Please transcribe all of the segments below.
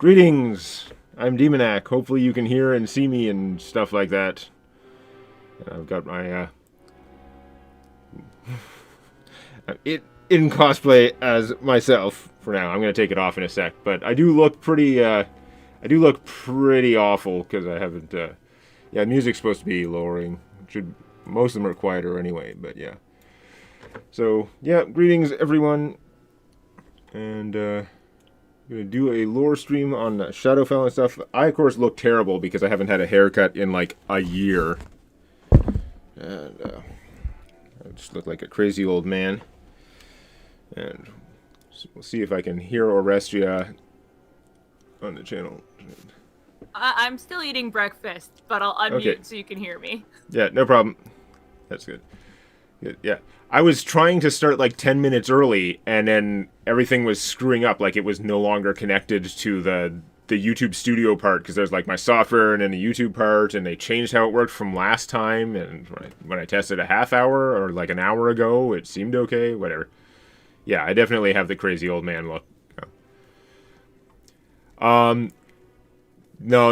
Greetings! I'm DemonaCast. Hopefully you can hear and see me and stuff like that. I've got my, in cosplay as myself for now. I'm gonna take it off in a sec, but I do look pretty awful because I haven't, yeah, music's supposed to be lowering. Most of them are quieter anyway, but yeah. So, yeah, greetings everyone. And, I'm going to do a lore stream on Shadowfel and stuff. I, of course, look terrible because I haven't had a haircut in, like, a year. And, I just look like a crazy old man. And we'll see if I can hear Orestia on the channel. I'm still eating breakfast, but I'll unmute so you can hear me. Yeah, no problem. That's good. Yeah. I was trying to start like 10 minutes early, and then everything was screwing up. Like, it was no longer connected to the YouTube studio part, because there's like my software and then the YouTube part, and they changed how it worked from last time. And when I tested a half hour or like an hour ago, it seemed okay. Whatever. Yeah, I definitely have the crazy old man look. No,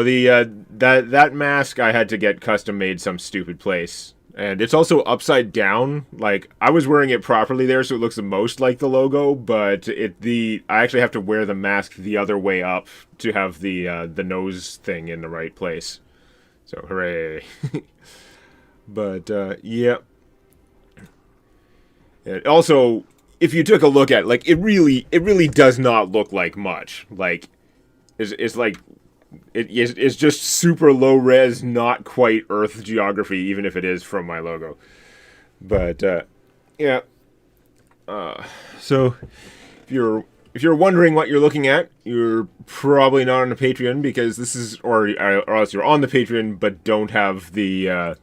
that mask I had to get custom made some stupid place. And it's also upside down. Like, I was wearing it properly there, so it looks the most like the logo, but I actually have to wear the mask the other way up to have the nose thing in the right place. So, hooray. But, yeah. And also, if you took a look at it, like, it really does not look like much. Like, it's like... It's just super low res, not quite Earth geography, even if it is from my logo. But yeah. So if you're wondering what you're looking at, you're probably not on the Patreon, because this is, or else you're on the Patreon but don't have the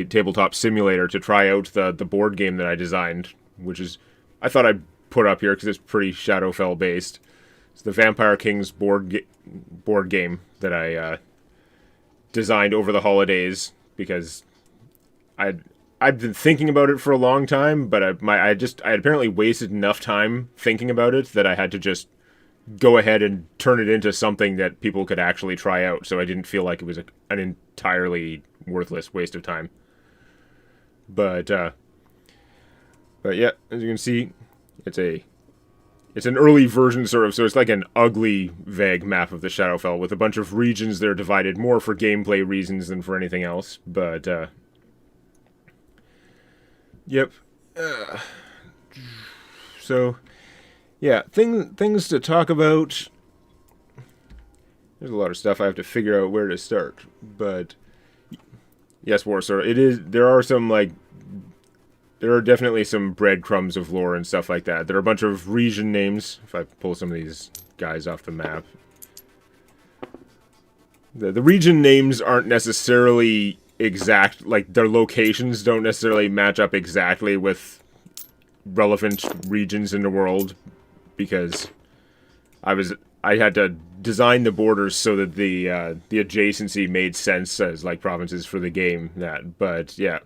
tabletop simulator to try out the board game that I designed, which is, I thought I'd put up here because it's pretty Shadowfel based. It's the Vampire Kings board game that I designed over the holidays, because I'd been thinking about it for a long time, but I had apparently wasted enough time thinking about it that I had to just go ahead and turn it into something that people could actually try out, so I didn't feel like it was an entirely worthless waste of time. But yeah, as you can see, it's an early version, sort of, so it's like an ugly, vague map of the Shadowfel with a bunch of regions that are divided more for gameplay reasons than for anything else, but, yep. So, yeah, things to talk about. There's a lot of stuff I have to figure out where to start, but, yes, Warsor, there are definitely some breadcrumbs of lore and stuff like that. There are a bunch of region names, if I pull some of these guys off the map. The region names aren't necessarily exact, like, their locations don't necessarily match up exactly with relevant regions in the world, because I had to design the borders so that the adjacency made sense as, like, provinces for the game. But, yeah.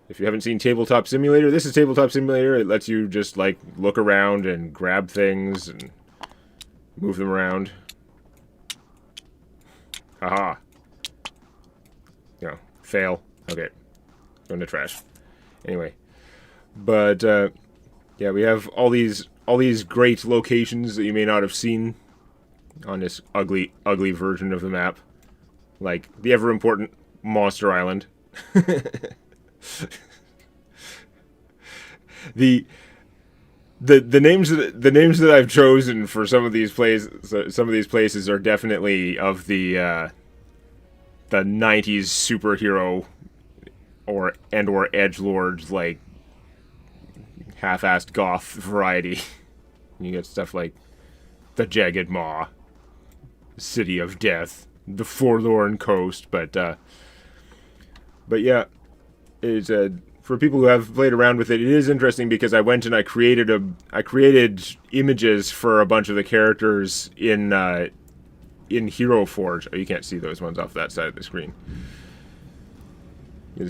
If you haven't seen Tabletop Simulator, this is Tabletop Simulator. It lets you just, like, look around and grab things and move them around. Haha. No, fail. Okay. Go in the trash. Anyway. But, yeah, we have all these great locations that you may not have seen on this ugly version of the map. Like, the ever-important Monster Island. the names that I've chosen for some of these places are definitely of the 90s superhero or edgelord, like, half-assed goth variety. You get stuff like the Jagged Maw, City of Death, the Forlorn Coast, but yeah. Is for people who have played around with it, it is interesting because I went and I created images for a bunch of the characters in Hero Forge. Oh, you can't see those ones off that side of the screen.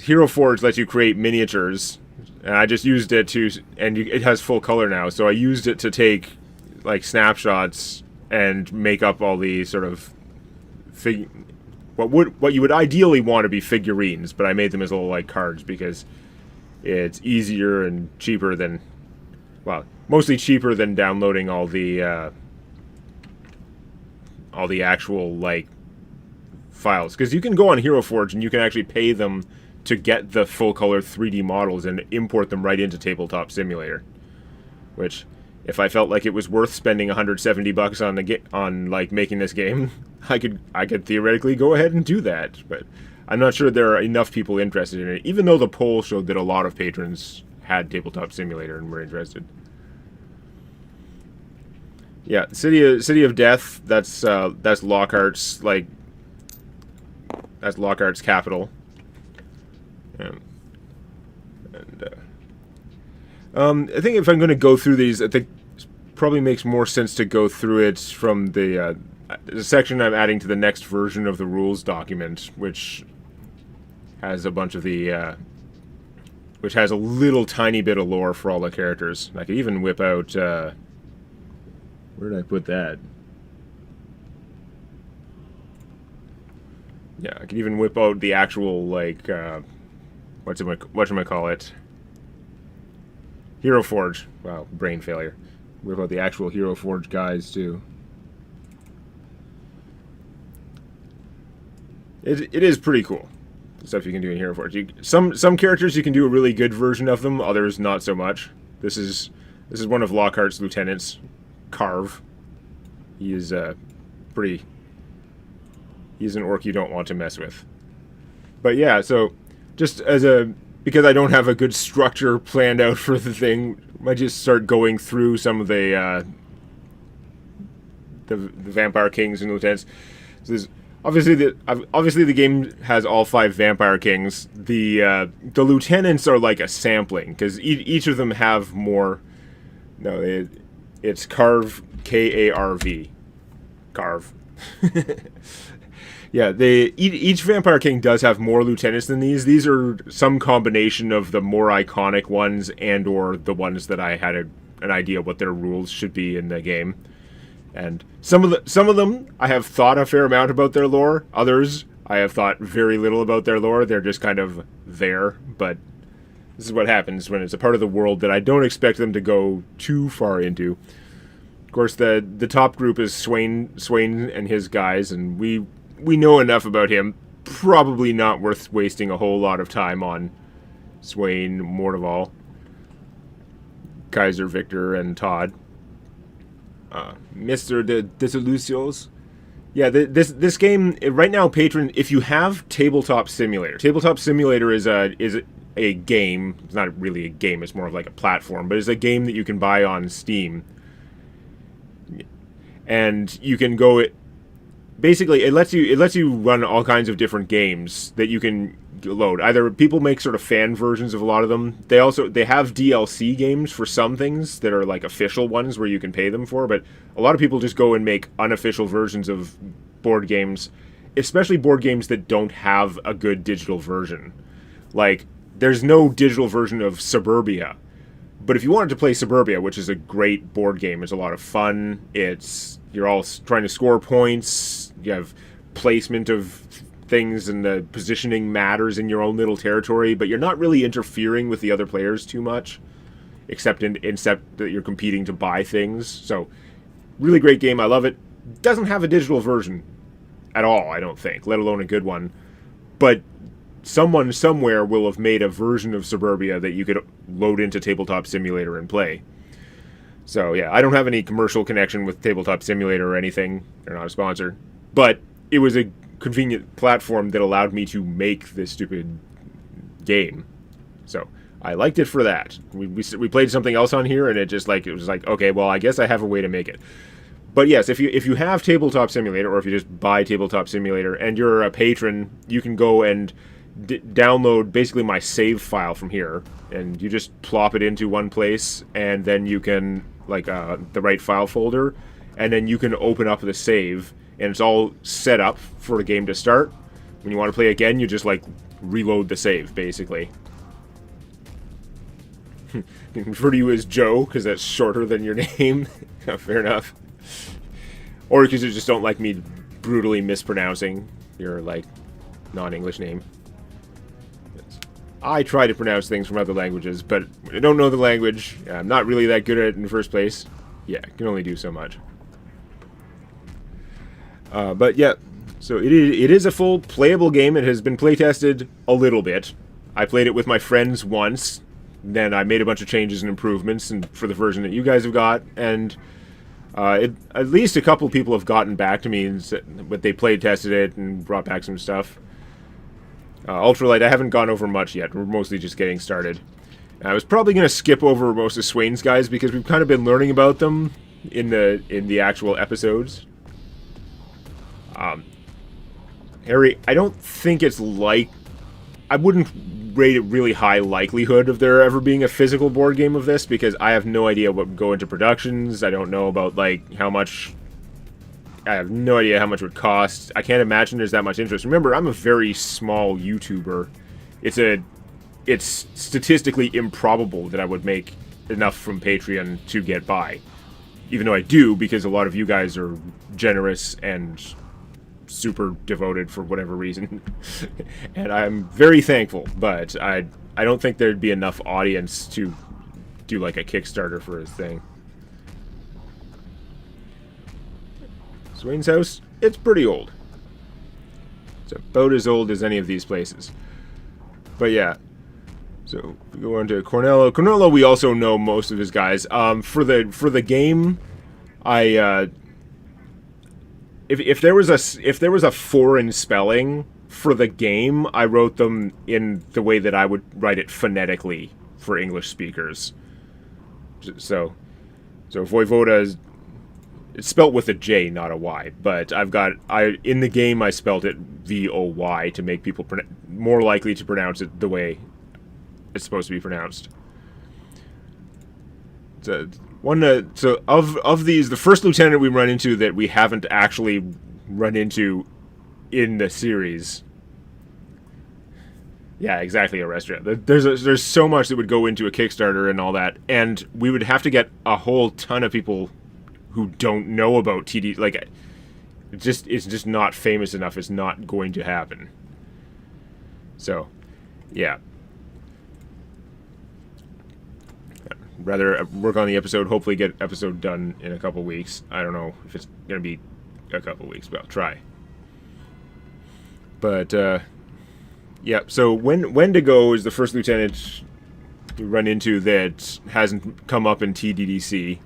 Hero Forge lets you create miniatures, and I just used it to, and it has full color now, so I used it to take, like, snapshots and make up all the sort of what you would ideally want to be figurines, but I made them as little like cards because it's easier and cheaper than, well, mostly cheaper than downloading all the actual like files, because you can go on Hero Forge and you can actually pay them to get the full color 3D models and import them right into Tabletop Simulator, which, if I felt like it was worth spending $170 on like making this game, I could theoretically go ahead and do that. But I'm not sure there are enough people interested in it, even though the poll showed that a lot of patrons had Tabletop Simulator and were interested. Yeah, City of Death. That's Lockhart's that's Lockhart's capital. I think if I'm going to go through these, I think it probably makes more sense to go through it from the section I'm adding to the next version of the rules document, which has a bunch of the which has a little tiny bit of lore for all the characters. I could even whip out where did I put that? Yeah, I could even whip out the actual like whatchamacallit? Hero Forge. Wow, brain failure. Whip out the actual Hero Forge guys too. It is pretty cool, the stuff you can do in Hero Forge. Some characters you can do a really good version of them, others not so much. This is one of Lockhart's lieutenants, Carve. He is he's an orc you don't want to mess with. But yeah, so just because I don't have a good structure planned out for the thing, I might just start going through some of the Vampire Kings and Lieutenants. So obviously the game has all 5 Vampire Kings. The Lieutenants are like a sampling, because each of them have more. No, it's Carve, K-A-R-V. Carve. Yeah, each Vampire King does have more lieutenants than these. These are some combination of the more iconic ones and or the ones that I had an idea what their rules should be in the game. And some of them I have thought a fair amount about their lore. Others I have thought very little about their lore. They're just kind of there, but this is what happens when it's a part of the world that I don't expect them to go too far into. Of course, the top group is Swain and his guys, and we know enough about him. Probably not worth wasting a whole lot of time on Swain, Mortival, Kaiser, Victor, and Todd. Mr. de Desolucios. Yeah, this game right now, patron. If you have Tabletop Simulator is a game. It's not really a game. It's more of like a platform, but it's a game that you can buy on Steam, and you can go. Basically, it lets you run all kinds of different games that you can load. Either people make sort of fan versions of a lot of them. They have DLC games for some things that are like official ones where you can pay them for, but a lot of people just go and make unofficial versions of board games, especially board games that don't have a good digital version. Like, there's no digital version of Suburbia. But if you wanted to play Suburbia, which is a great board game, it's a lot of fun. You're all trying to score points. You have placement of things, and the positioning matters in your own little territory, but you're not really interfering with the other players too much, except that you're competing to buy things. So, really great game. I love it. Doesn't have a digital version at all, I don't think, let alone a good one. But someone somewhere will have made a version of Suburbia that you could load into Tabletop Simulator and play. So yeah, I don't have any commercial connection with Tabletop Simulator or anything. They're not a sponsor. But it was a convenient platform that allowed me to make this stupid game. So I liked it for that. We played something else on here, and it was like, okay, well, I guess I have a way to make it. But yes, if you have Tabletop Simulator, or if you just buy Tabletop Simulator and you're a patron, you can go and download basically my save file from here, and you just plop it into one place, and then you can the right file folder, and then you can open up the save, and it's all set up for the game to start. When you want to play again, you just reload the save basically. I can refer to you as Joe because that's shorter than your name. Fair enough. or because you just don't like me brutally mispronouncing your, like, non-English name. I try to pronounce things from other languages, but when I don't know the language, I'm not really that good at it in the first place. Yeah, I can only do so much. But yeah, so it is a full playable game. It has been playtested a little bit. I played it with my friends once, then I made a bunch of changes and improvements for the version that you guys have got, and at least a couple people have gotten back to me and said, but they playtested it and brought back some stuff. Ultralight, I haven't gone over much yet. We're mostly just getting started. I was probably going to skip over most of Swain's guys because we've kind of been learning about them in the actual episodes. Harry, I don't think it's like... I wouldn't rate it really high likelihood of there ever being a physical board game of this because I have no idea what would go into productions. I don't know about, like, how much... I have no idea how much it would cost. I can't imagine there's that much interest. Remember, I'm a very small YouTuber. It's statistically improbable that I would make enough from Patreon to get by. Even though I do, because a lot of you guys are generous and super devoted for whatever reason. And I'm very thankful, but I don't think there'd be enough audience to do like a Kickstarter for his thing. Swain's house, it's pretty old. It's about as old as any of these places. But yeah. So we go on to Cornello. Cornello, we also know most of his guys. For the game, if there was a foreign spelling for the game, I wrote them in the way that I would write it phonetically for English speakers. So Voivoda is, it's spelt with a J, not a Y. But in the game I spelt it V-O-Y to make people more likely to pronounce it the way it's supposed to be pronounced. So of these, the first lieutenant we run into that we haven't actually run into in the series. Yeah, exactly, a restaurant. There's so much that would go into a Kickstarter and all that, and we would have to get a whole ton of people who don't know about TD. Like, it's just not famous enough. It's not going to happen. So, yeah. Rather work on the episode, hopefully get episode done in a couple weeks. I don't know if it's going to be a couple weeks, but I'll try. But, yeah, so Wendigo is the first lieutenant we run into that hasn't come up in TDDC.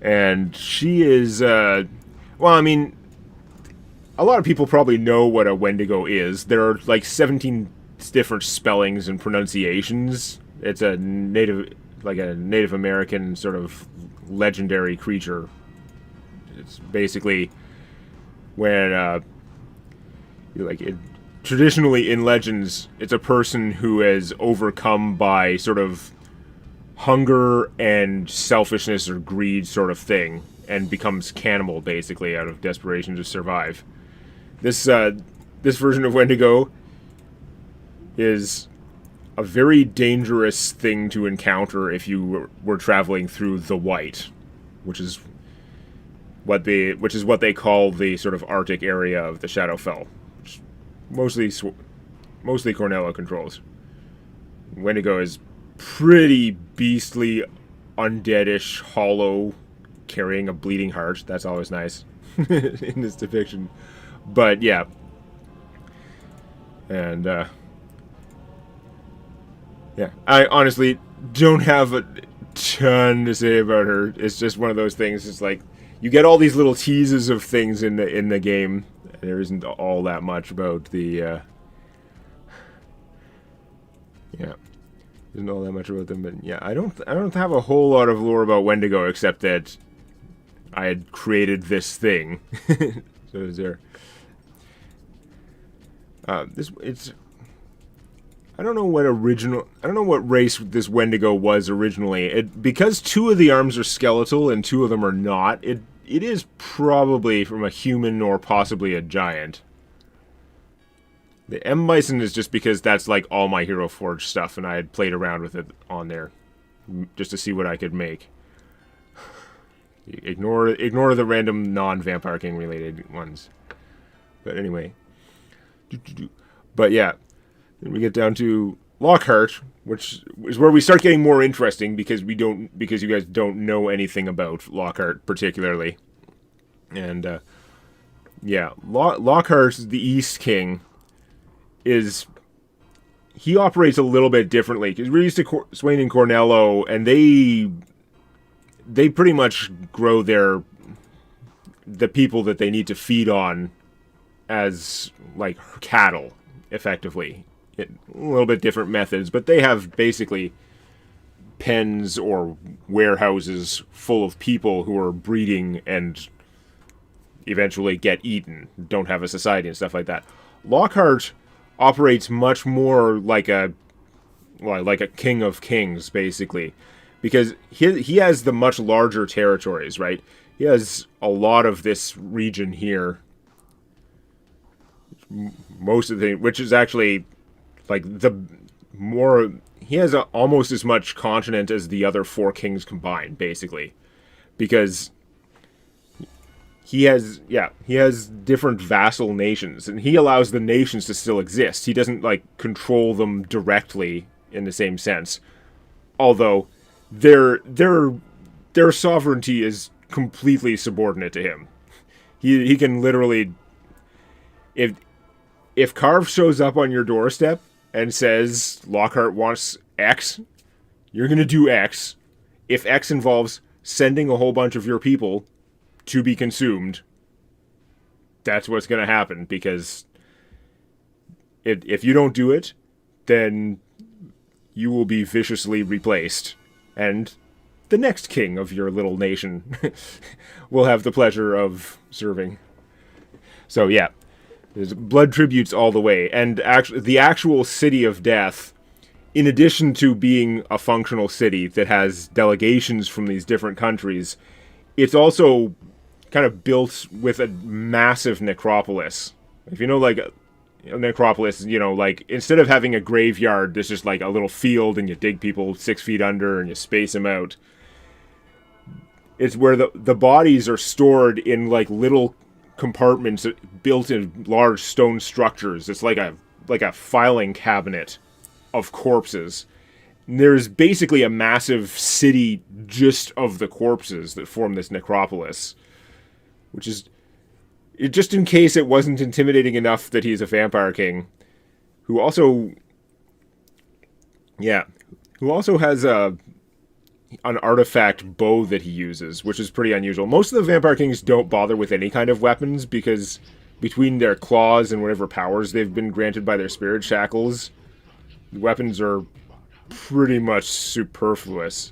And she is, well, I mean, a lot of people probably know what a Wendigo is. There are, like, 17 different spellings and pronunciations. It's a Native American sort of legendary creature. It's basically when, traditionally in legends, it's a person who is overcome by sort of hunger and selfishness or greed sort of thing, and becomes cannibal, basically, out of desperation to survive. This version of Wendigo is a very dangerous thing to encounter if you were traveling through the White, which is what they call the sort of Arctic area of the Shadowfel, which mostly Cornello controls. Wendigo is pretty beastly, undeadish, hollow, carrying a bleeding heart. That's always nice in this depiction. But yeah, and yeah, I honestly don't have a ton to say about her. It's just one of those things. It's like you get all these little teases of things in the game. There isn't all that much about the yeah. Isn't all that much about them, but yeah, I don't have a whole lot of lore about Wendigo except that I had created this thing. So is there? I don't know what race this Wendigo was originally. Because two of the arms are skeletal and two of them are not. It is probably from a human or possibly a giant. The M Bison is just because that's like all my Hero Forge stuff, and I had played around with it on there just to see what I could make. Ignore the random non-Vampire King related ones. But anyway. But yeah. Then we get down to Lockhart, which is where we start getting more interesting because you guys don't know anything about Lockhart particularly. And yeah, Lockhart, the East King, he operates a little bit differently because we're used to Swain and Cornello, and they pretty much grow the people that they need to feed on as like cattle, effectively. A little bit different methods, but they have basically pens or warehouses full of people who are breeding and eventually get eaten, don't have a society and stuff like that. Lockhart operates much more like a king of kings, basically, because he has the much larger territories, right? He has a lot of this region here, most of the, which is actually like he has almost as much continent as the other 4 kings combined, basically, because he has different vassal nations, and he allows the nations to still exist. He doesn't like control them directly in the same sense, although their sovereignty is completely subordinate to him. He can literally, if Carve shows up on your doorstep and says Lockhart wants X, you're going to do X. If X involves sending a whole bunch of your people to be consumed, that's what's going to happen, because if you don't do it, then you will be viciously replaced, and the next king of your little nation will have the pleasure of serving. So yeah, there's blood tributes all the way, and the actual City of Death, in addition to being a functional city that has delegations from these different countries, it's also kind of built with a massive necropolis. If you know, like, a necropolis, like, instead of having a graveyard, there's just like a little field and you dig people 6 feet under and you space them out. It's where the bodies are stored in like little compartments built in large stone structures. It's like a filing cabinet of corpses. And there's basically a massive city just of the corpses that form this necropolis, which is, just in case it wasn't intimidating enough that he's a vampire king, who also has an artifact bow that he uses, which is pretty unusual. Most of the vampire kings don't bother with any kind of weapons, because between their claws and whatever powers they've been granted by their spirit shackles, weapons are pretty much superfluous.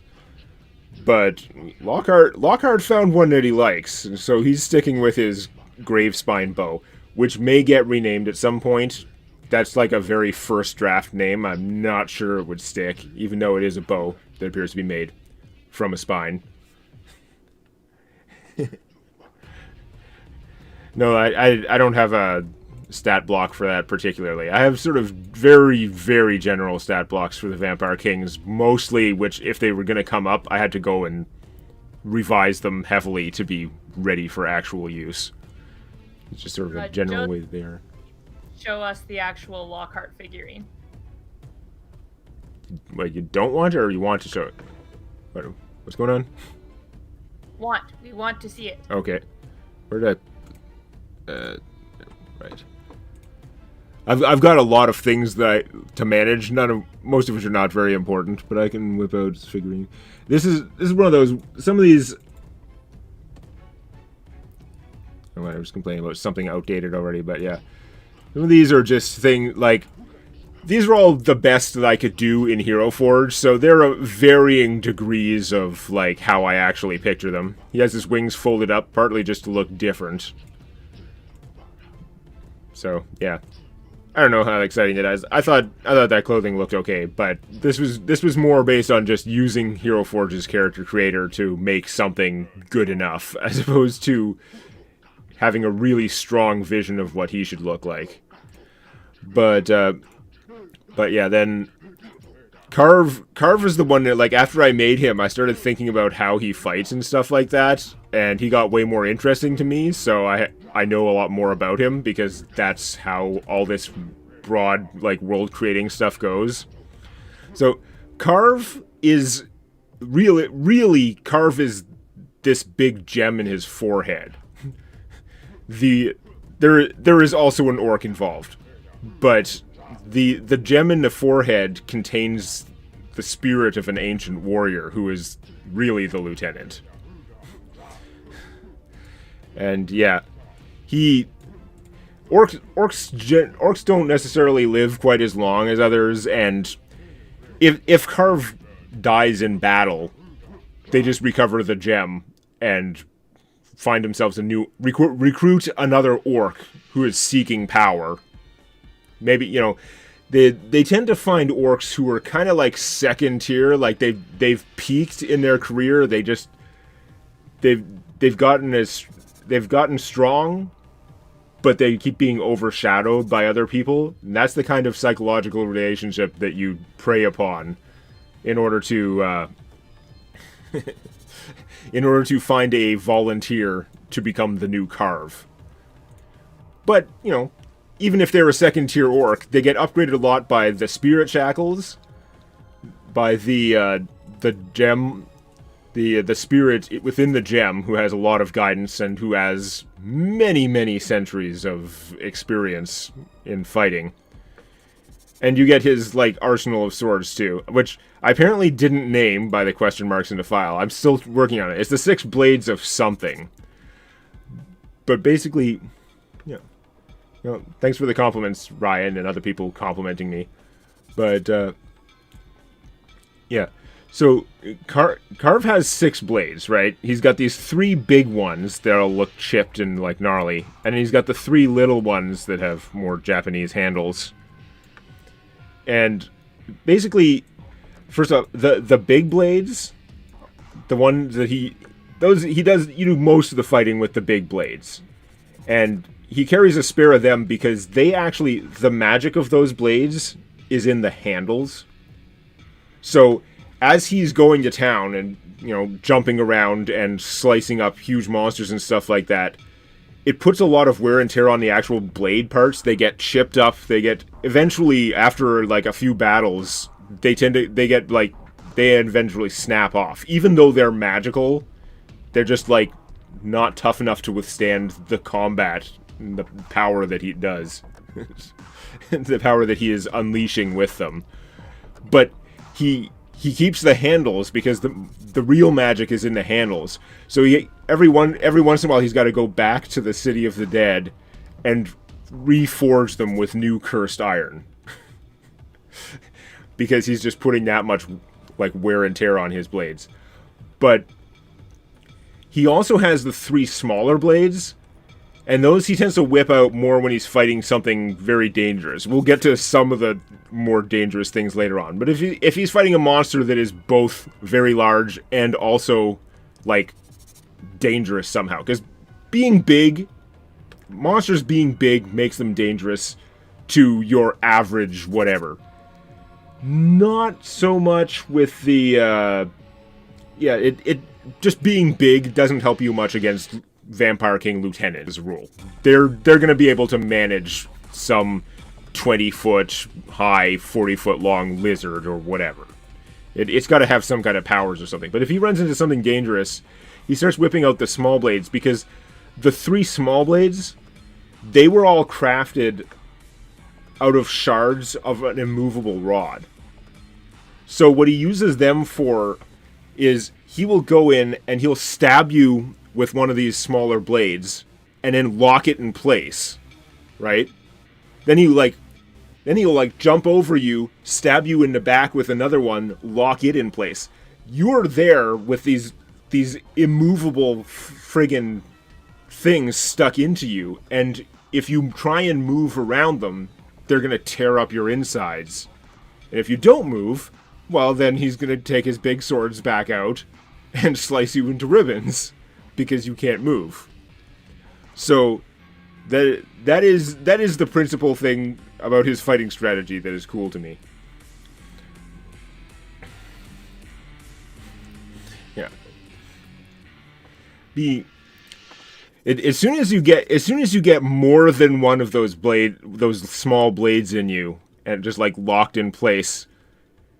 But Lockhart found one that he likes, so he's sticking with his Gravespine bow, which may get renamed at some point. That's like a very first draft name. I'm not sure it would stick, even though it is a bow that appears to be made from a spine. No, I don't have a stat block for that particularly. I have sort of very, very general stat blocks for the Vampire Kings, mostly which, if they were going to come up, I had to go and revise them heavily to be ready for actual use. It's just sort of a general way that they are. Show us the actual Lockhart figurine. Wait, you don't want it, or you want to show it? What's going on? We want to see it. Okay. Where did right. I've got a lot of things to manage. Most of which are not very important, but I can whip out this figurine. This is one of those. Some of these. I was complaining about something outdated already, but yeah. Some of these are just things like. These are all the best that I could do in Hero Forge, so they're varying degrees of like how I actually picture them. He has his wings folded up, partly just to look different. So yeah, I don't know how exciting it is. I thought that clothing looked okay, but this was more based on just using Hero Forge's character creator to make something good enough, as opposed to having a really strong vision of what he should look like. But yeah, then Carve is the one that, like, after I made him, I started thinking about how he fights and stuff like that. and he got way more interesting to me, so I know a lot more about him, because that's how all this broad, like, world-creating stuff goes. So, Carve is... Really, Carve is this big gem in his forehead. There is also an orc involved, but the gem in the forehead contains the spirit of an ancient warrior who is really the lieutenant. And yeah, orcs don't necessarily live quite as long as others, and if Carve dies in battle, they just recover the gem and find themselves a new recruit another orc who is seeking power. Maybe, you know, they tend to find orcs who are kind of like second tier, like they've peaked in their career. They've gotten strong, but they keep being overshadowed by other people. And that's the kind of psychological relationship that you prey upon in order to find a volunteer to become the new Carve. But, you know, even if they're a second-tier orc, they get upgraded a lot by the spirit shackles, by the gem, the spirit within the gem, who has a lot of guidance and who has many centuries of experience in fighting. And you get his, like, arsenal of swords, too, which I apparently didn't name by the question marks in the file. I'm still working on it. It's the 6 blades of something. But basically, you know, thanks for the compliments, Ryan, and other people complimenting me. But, yeah. So, Carve has 6 blades, right? He's got these 3 big ones that'll look chipped and, like, gnarly. And he's got the 3 little ones that have more Japanese handles. And basically, first off, the big blades, the ones that you do most of the fighting with the big blades. And he carries a spare of them because the magic of those blades is in the handles. So, as he's going to town and, you know, jumping around and slicing up huge monsters and stuff like that, it puts a lot of wear and tear on the actual blade parts. They get chipped up. Eventually, after, like, a few battles, they eventually snap off. Even though they're magical, they're just, like, not tough enough to withstand the combat and the power that he does. The power that he is unleashing with them. But he keeps the handles because the real magic is in the handles. So every once in a while he's got to go back to the City of the Dead and reforge them with new cursed iron. Because he's just putting that much, like, wear and tear on his blades. But he also has the 3 smaller blades, and those he tends to whip out more when he's fighting something very dangerous. We'll get to some of the more dangerous things later on. But if he's fighting a monster that is both very large and also, like, dangerous somehow. Because monsters being big makes them dangerous to your average whatever. Not so much with the, it just being big doesn't help you much against Vampire King Lieutenant, as a rule. They're going to be able to manage some 20-foot high, 40-foot long lizard or whatever. It's got to have some kind of powers or something. But if he runs into something dangerous, he starts whipping out the small blades, because the 3 small blades, they were all crafted out of shards of an immovable rod. So what he uses them for is he will go in and he'll stab you with one of these smaller blades and then lock it in place, right? Then he'll jump over you, stab you in the back with another one, lock it in place. You're there with these immovable friggin' things stuck into you, and if you try and move around them, they're gonna tear up your insides. And if you don't move, well, then he's gonna take his big swords back out and slice you into ribbons because you can't move. So that is the principal thing about his fighting strategy that is cool to me. Yeah. be as soon as you get more than one of those small blades in you and just like locked in place,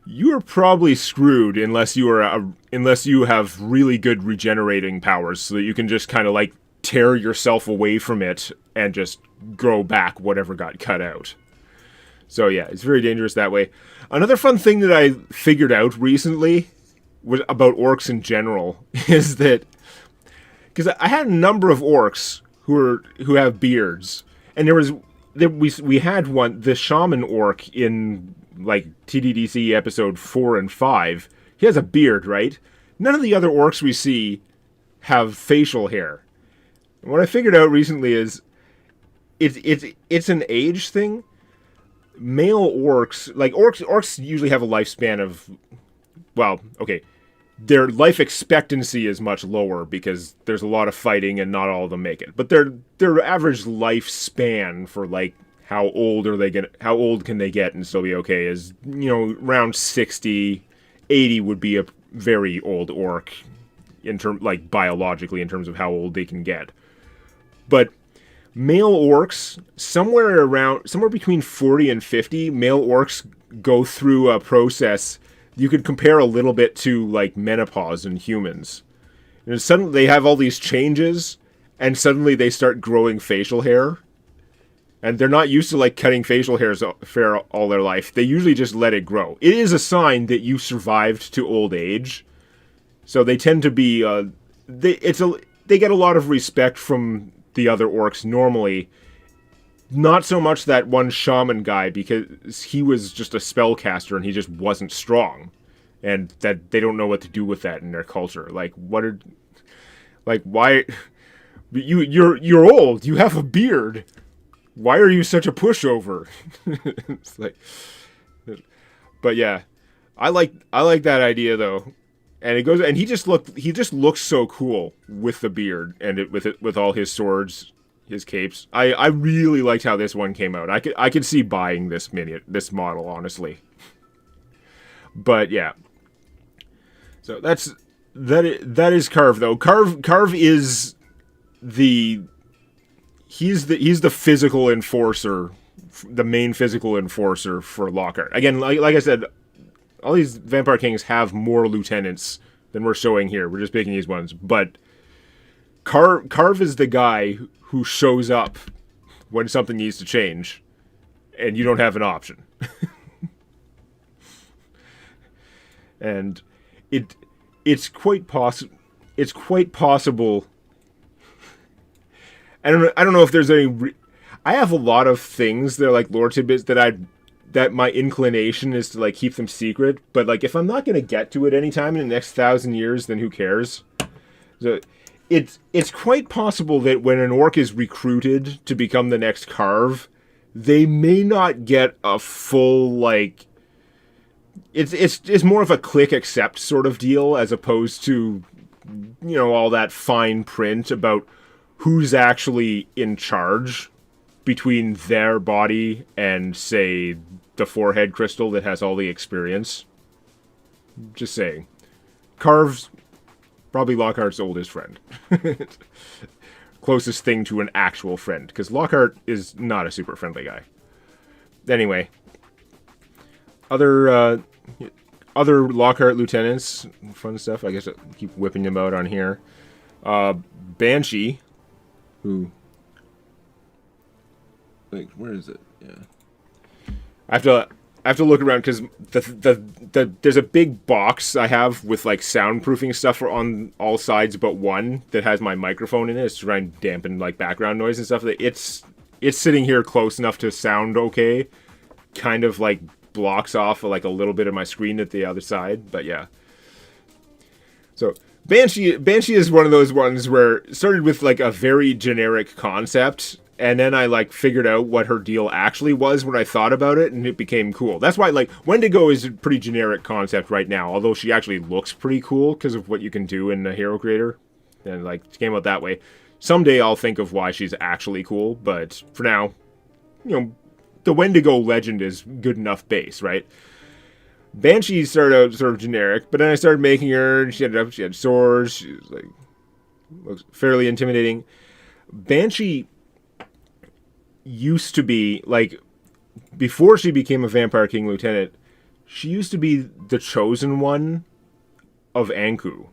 you are probably screwed unless you have really good regenerating powers so that you can just kind of like tear yourself away from it and just grow back whatever got cut out. So yeah, it's very dangerous that way. Another fun thing that I figured out recently was about orcs in general is that because I had a number of orcs who have beards, and we had the shaman orc in like TDDC episode 4 and 5. He has a beard, right? None of the other orcs we see have facial hair. And what I figured out recently is it's an age thing. Male orcs, like orcs usually have a lifespan of, well, okay, their life expectancy is much lower because there's a lot of fighting and not all of them make it. But their average lifespan for like how old can they get and still be okay is, around 60, 80 would be a very old orc like biologically in terms of how old they can get. But male orcs, somewhere between 40 and 50, male orcs go through a process you could compare a little bit to like menopause in humans. And suddenly they have all these changes, and suddenly they start growing facial hair. And they're not used to like cutting facial hair all their life. They usually just let it grow. It is a sign that you survived to old age. So they tend to be they get a lot of respect from the other orcs normally. Not so much that one shaman guy, because he was just a spellcaster and he just wasn't strong. And that they don't know what to do with that in their culture. Like, why? You're old. You have a beard. Why are you such a pushover? It's like, but yeah, I like that idea though. And he just looks so cool with the beard and with all his swords, his capes. I really liked how this one came out. I could see buying this model, honestly. But yeah. So that is Carve though. Carve is he's the physical enforcer, the main physical enforcer for Lockhart. Again, like I said, all these Vampire Kings have more lieutenants than we're showing here. We're just picking these ones, but Carve is the guy who shows up when something needs to change, and you don't have an option. And it's quite possible. I don't know if there's any. I have a lot of things that are like lore tidbits that my inclination is to like keep them secret. But like if I'm not gonna get to it anytime in the next 1,000 years, then who cares? So it's quite possible that when an orc is recruited to become the next Carve, they may not get a full like. It's more of a click accept sort of deal as opposed to all that fine print about who's actually in charge between their body and, say, the forehead crystal that has all the experience. Just saying. Carve's probably Lockhart's oldest friend. Closest thing to an actual friend, because Lockhart is not a super friendly guy. Anyway. Other Lockhart lieutenants, fun stuff. I guess I'll keep whipping them out on here. Banshee, who... Wait, where is it? Yeah. I have to look around because there's a big box I have with like soundproofing stuff on all sides but one that has my microphone in it. It's trying to dampen like background noise and stuff. It's sitting here close enough to sound okay. Kind of like blocks off like a little bit of my screen at the other side, but yeah. So Banshee is one of those ones where it started with like a very generic concept, and then I like figured out what her deal actually was when I thought about it, and it became cool. That's why like Wendigo is a pretty generic concept right now, although she actually looks pretty cool because of what you can do in the Hero Creator, and like it came out that way. Someday I'll think of why she's actually cool, but for now, the Wendigo legend is good enough base, right? Banshee started out sort of generic, but then I started making her, and she had swords, she was like looks fairly intimidating. Banshee used to be, like, before she became a Vampire King Lieutenant, she used to be the chosen one of Anku.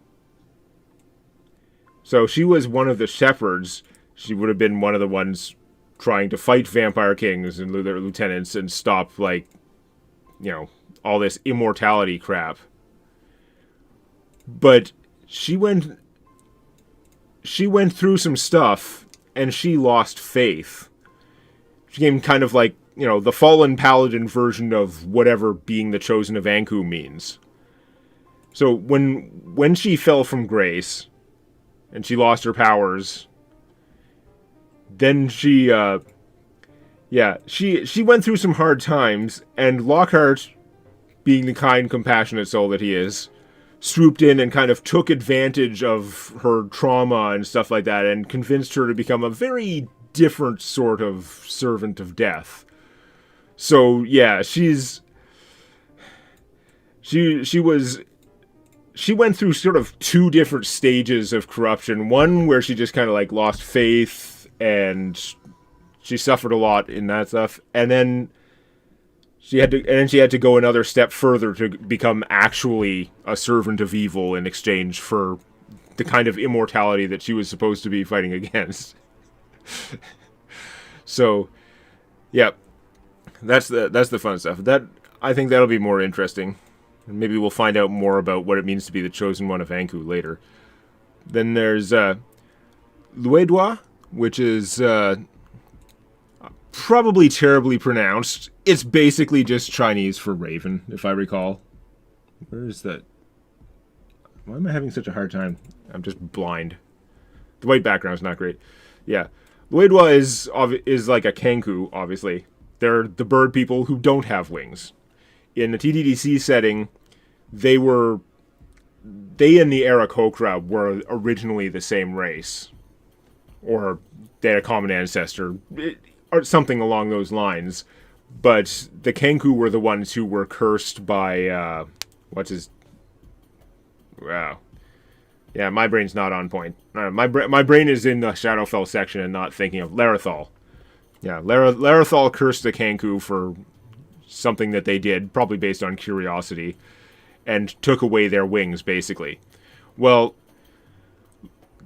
So she was one of the shepherds. She would have been one of the ones trying to fight Vampire Kings and their lieutenants and stop, like, all this immortality crap. But she went through some stuff, and she lost faith. She became kind of like, the fallen paladin version of whatever being the chosen of Anku means. So when she fell from grace, and she lost her powers, then she went through some hard times, and Lockhart, being the kind, compassionate soul that he is, swooped in and kind of took advantage of her trauma and stuff like that and convinced her to become a very different sort of servant of death. So, yeah, she went through sort of two different stages of corruption. One where she just kind of like lost faith and she suffered a lot in that stuff. And then she had to go another step further to become actually a servant of evil in exchange for the kind of immortality that she was supposed to be fighting against. So, yeah, that's the fun stuff. I think that'll be more interesting. Maybe we'll find out more about what it means to be the chosen one of Anku later. Then there's Luedwa, which is probably terribly pronounced. It's basically just Chinese for raven, if I recall. Where is that? Why am I having such a hard time? I'm just blind. The white background's not great. Yeah. Luedwa is like a Kenku, obviously. They're the bird people who don't have wings. In the TDDC setting, they and the Aarakocra were originally the same race. Or they had a common ancestor, or something along those lines. But the Kenku were the ones who were cursed by, wow. Yeah, my brain's not on point. My brain is in the Shadowfel section and not thinking of Larethal. Yeah, Larethal cursed the Kenku for something that they did, probably based on curiosity, and took away their wings, basically. Well,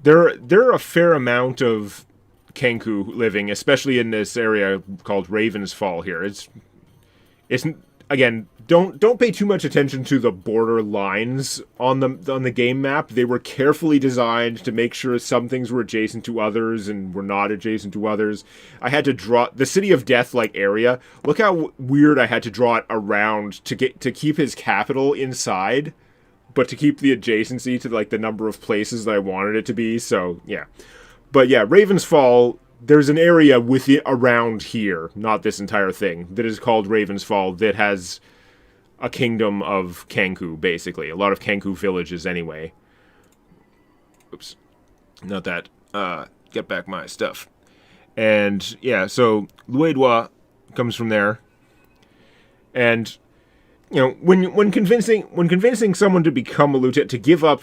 there are a fair amount of Kenku living, especially in this area called Raven's Fall here. It's again, don't pay too much attention to the border lines on the game map. They were carefully designed to make sure some things were adjacent to others and were not adjacent to others. I had to draw the City of Death like area. Look how weird I had to draw it around to keep his capital inside, but to keep the adjacency to like the number of places that I wanted it to be. So yeah, but yeah, Raven's Fall. There's an area around here, not this entire thing, that is called Raven's Fall that has a kingdom of Kenku, basically. A lot of Kenku villages, anyway. Oops. Not that. Get back my stuff. And, yeah, so Luedwa comes from there. And, when convincing someone to become a lieutenant, to give up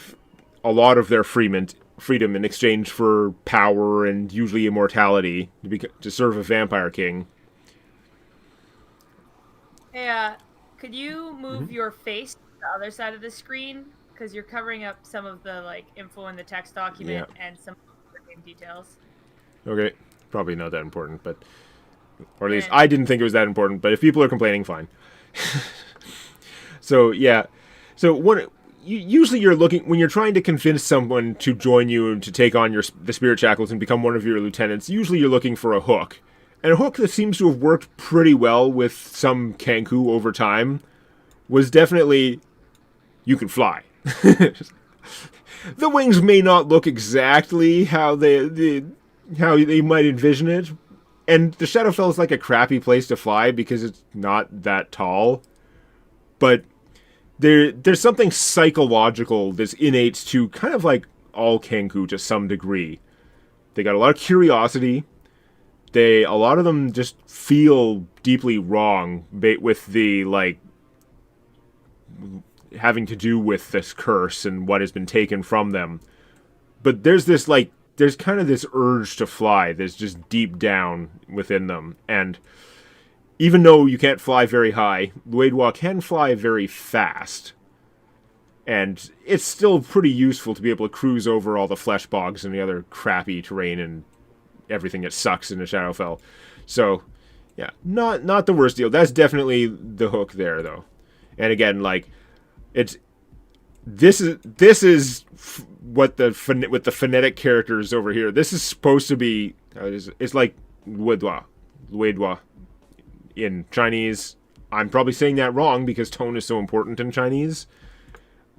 a lot of their freedom in exchange for power and usually immortality to serve a vampire king. Hey, could you move your face to the other side of the screen? Because you're covering up some of the info in the text document and some of the game details. Okay, probably not that important, but or at least I didn't think it was that important. But if people are complaining, fine. So yeah, so usually you're looking, when you're trying to convince someone to join you and to take on the Spirit Shackles and become one of your lieutenants, usually you're looking for a hook. And a hook that seems to have worked pretty well with some Kenku over time was definitely, you can fly. The wings may not look exactly how they might envision it. And the Shadowfell is like a crappy place to fly because it's not that tall. But there's something psychological that's innate to kind of like all Kenku to some degree. They got a lot of curiosity. A lot of them just feel deeply wrong with the, having to do with this curse and what has been taken from them. but there's this like there's kind of this urge to fly that's just deep down within them, and even though you can't fly very high, Luedwa can fly very fast. And it's still pretty useful to be able to cruise over all the flesh bogs and the other crappy terrain and everything that sucks in the Shadowfell. So, yeah, not the worst deal. That's definitely the hook there, though. And again, like, this is what with the phonetic characters over here. This is supposed to be it's like Luedwa in Chinese. I'm probably saying that wrong because tone is so important in Chinese.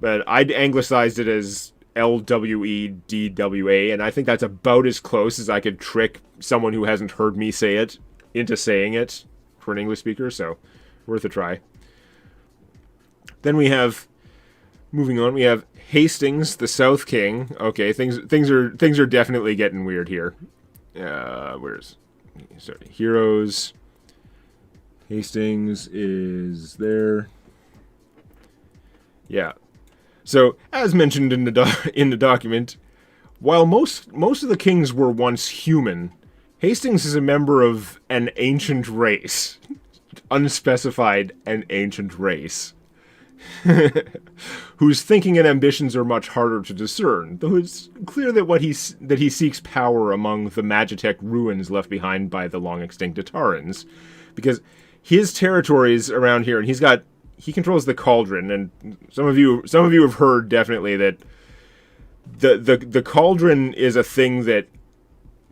But I'd anglicized it as Lwedwa, and I think that's about as close as I could trick someone who hasn't heard me say it into saying it for an English speaker, so worth a try. Then we have, moving on, we have Hastings, the South King. Okay, things are definitely getting weird here. Heroes. Hastings is there. Yeah. So, as mentioned in the document, while most of the kings were once human, Hastings is a member of an ancient race. Unspecified an ancient race. Whose thinking and ambitions are much harder to discern, though it's clear that he seeks power among the Magitech ruins left behind by the long-extinct Atarans. Because his territories around here, and he controls the cauldron, and some of you have heard definitely that the cauldron is a thing that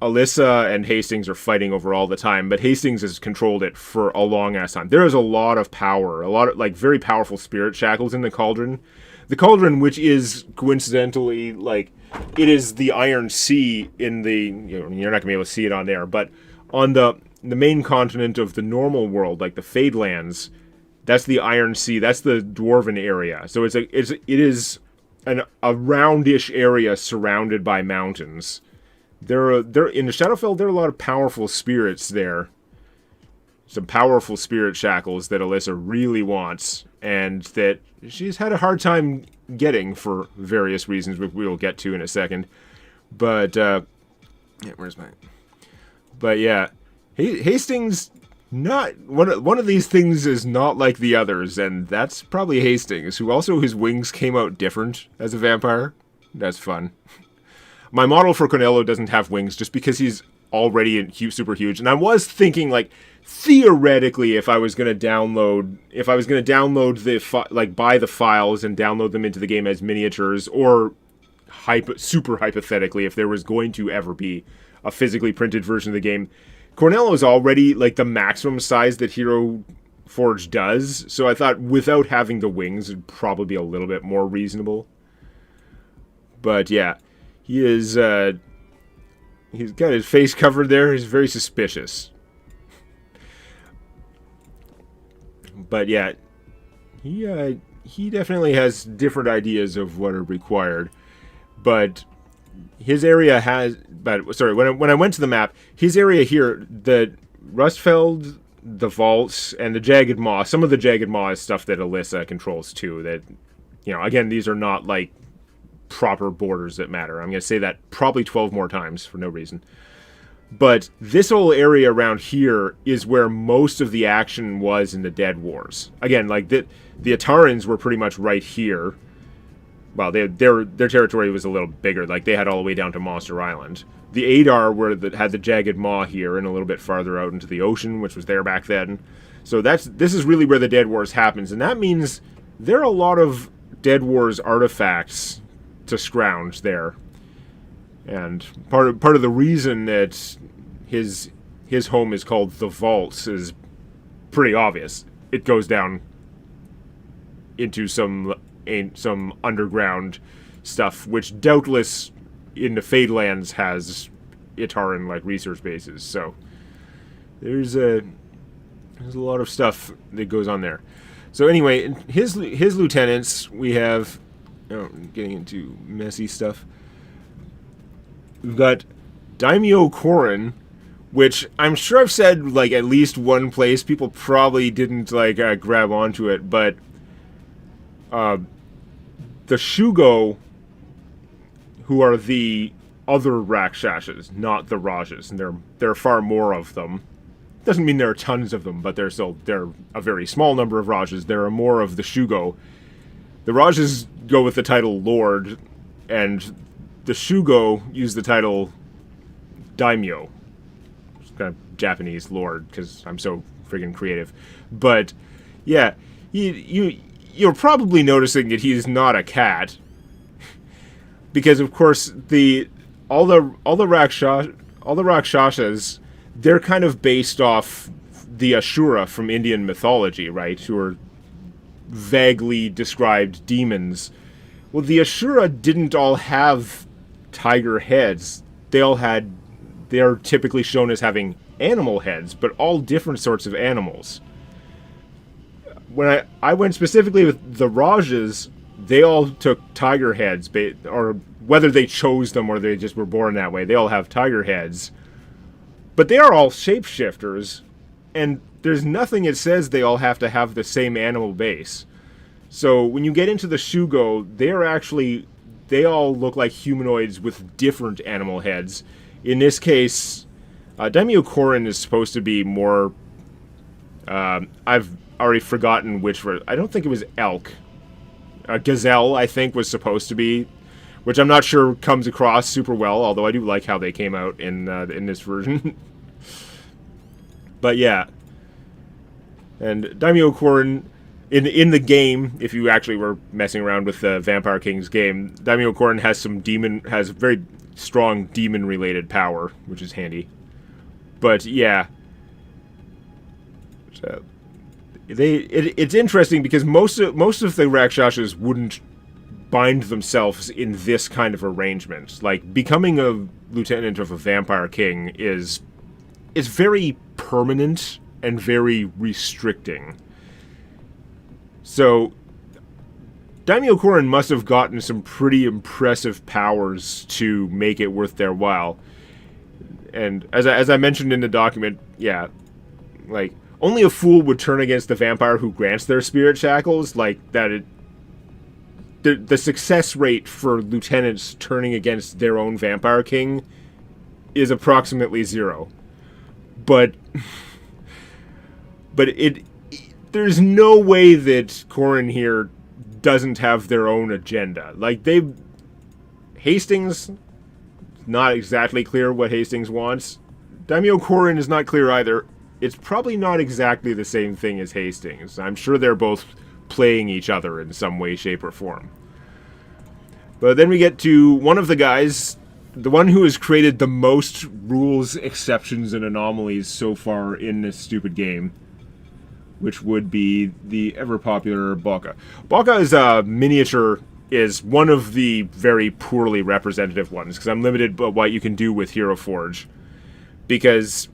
Alyssa and Hastings are fighting over all the time, but Hastings has controlled it for a long ass time. There is a lot of power, a lot of like very powerful spirit shackles in the cauldron. The cauldron, which is coincidentally like it is the Iron Sea in the you're not gonna be able to see it on there, but on the main continent of the normal world, like the Fadelands. That's the Iron Sea. That's the Dwarven area. So it is a roundish area surrounded by mountains. There in the Shadowfell. There are a lot of powerful spirits there. Some powerful spirit shackles that Alyssa really wants, and that she's had a hard time getting for various reasons, which we'll get to in a second. But where's my? But yeah, Hastings. Not one of these things is not like the others, and that's probably Hastings, who also his wings came out different as a vampire. That's fun. My model for Cornello doesn't have wings just because he's already super huge, and I was thinking like theoretically if I was gonna download buy the files and download them into the game as miniatures, or super hypothetically if there was going to ever be a physically printed version of the game. Cornello is already like the maximum size that Hero Forge does, so I thought without having the wings it'd probably be a little bit more reasonable. But yeah, he is he's got his face covered there. He's very suspicious. But yeah, he definitely has different ideas of what are required. But his area has, when I went to the map, his area here, the Rustfeld, the Vaults, and the Jagged Maw, some of the Jagged Maw is stuff that Alyssa controls too, that, again, these are not, like, proper borders that matter. I'm going to say that probably 12 more times for no reason. But this whole area around here is where most of the action was in the Dead Wars. Again, like, the Atarans were pretty much right here. Well, their territory was a little bigger. Like, they had all the way down to Monster Island. The Adar had the Jagged Maw here and a little bit farther out into the ocean, which was there back then. So this is really where the Dead Wars happens. And that means there are a lot of Dead Wars artifacts to scrounge there. And part of the reason that his home is called the Vaults is pretty obvious. It goes down into some underground stuff, which doubtless in the Fadelands has Itaran like research bases. So there's a lot of stuff that goes on there. So anyway, his lieutenants, we have getting into messy stuff. We've got Daimyo Korin, which I'm sure I've said like at least one place. People probably didn't like grab onto it, but the Shugo, who are the other Rakshasas, not the Rajas, and there are far more of them. Doesn't mean there are tons of them, but there are a very small number of Rajas. There are more of the Shugo. The Rajas go with the title Lord, and the Shugo use the title Daimyo. It's kind of Japanese Lord, because I'm so friggin' creative. But, yeah, you're probably noticing that he's not a cat. Because, of course, all the Rakshasas, they're kind of based off the Ashura from Indian mythology, right? Who are vaguely described demons. Well, the Ashura didn't all have tiger heads. They are typically shown as having animal heads, but all different sorts of animals. When I went specifically with the Rajas, they all took tiger heads, or whether they chose them or they just were born that way, they all have tiger heads. But they are all shapeshifters, and there's nothing that says they all have to have the same animal base. So when you get into the Shugo, they all look like humanoids with different animal heads. In this case, Daimyo Korin is supposed to be more... I've already forgotten which... I don't think it was elk. Gazelle, I think, was supposed to be, which I'm not sure comes across super well, although I do like how they came out in this version. But yeah. And Daimyo Korin, in the game, if you actually were messing around with the Vampire King's game, Daimyo Korin has very strong demon-related power, which is handy. But yeah. So, it's interesting because most of the Rakshasas wouldn't bind themselves in this kind of arrangement. Like, becoming a lieutenant of a Vampire King is very permanent and very restricting. So, Daimyo Korin must have gotten some pretty impressive powers to make it worth their while. And as I mentioned in the document, yeah, like, only a fool would turn against the vampire who grants their spirit shackles. Like, the success rate for lieutenants turning against their own Vampire King is approximately 0. But there's no way that Korin here doesn't have their own agenda. Like, Hastings, not exactly clear what Hastings wants. Daimyo Korin is not clear either. It's probably not exactly the same thing as Hastings. I'm sure they're both playing each other in some way, shape, or form. But then we get to one of the guys, the one who has created the most rules, exceptions, and anomalies so far in this stupid game, which would be the ever-popular Baka. Baka is one of the very poorly representative ones, because I'm limited by what you can do with Hero Forge. Because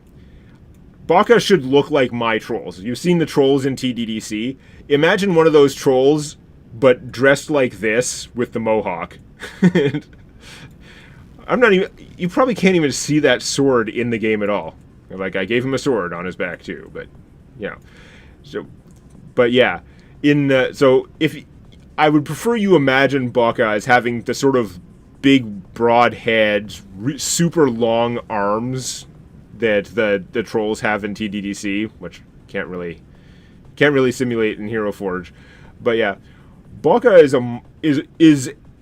Baka should look like my trolls. You've seen the trolls in TDDC. Imagine one of those trolls, but dressed like this with the mohawk. You probably can't even see that sword in the game at all. Like, I gave him a sword on his back too, but, you know. So, but yeah. So, if I would prefer you imagine Baka as having the sort of big, broad head, super long arms that the trolls have in TDDC, which can't really simulate in Hero Forge. But yeah, Baka is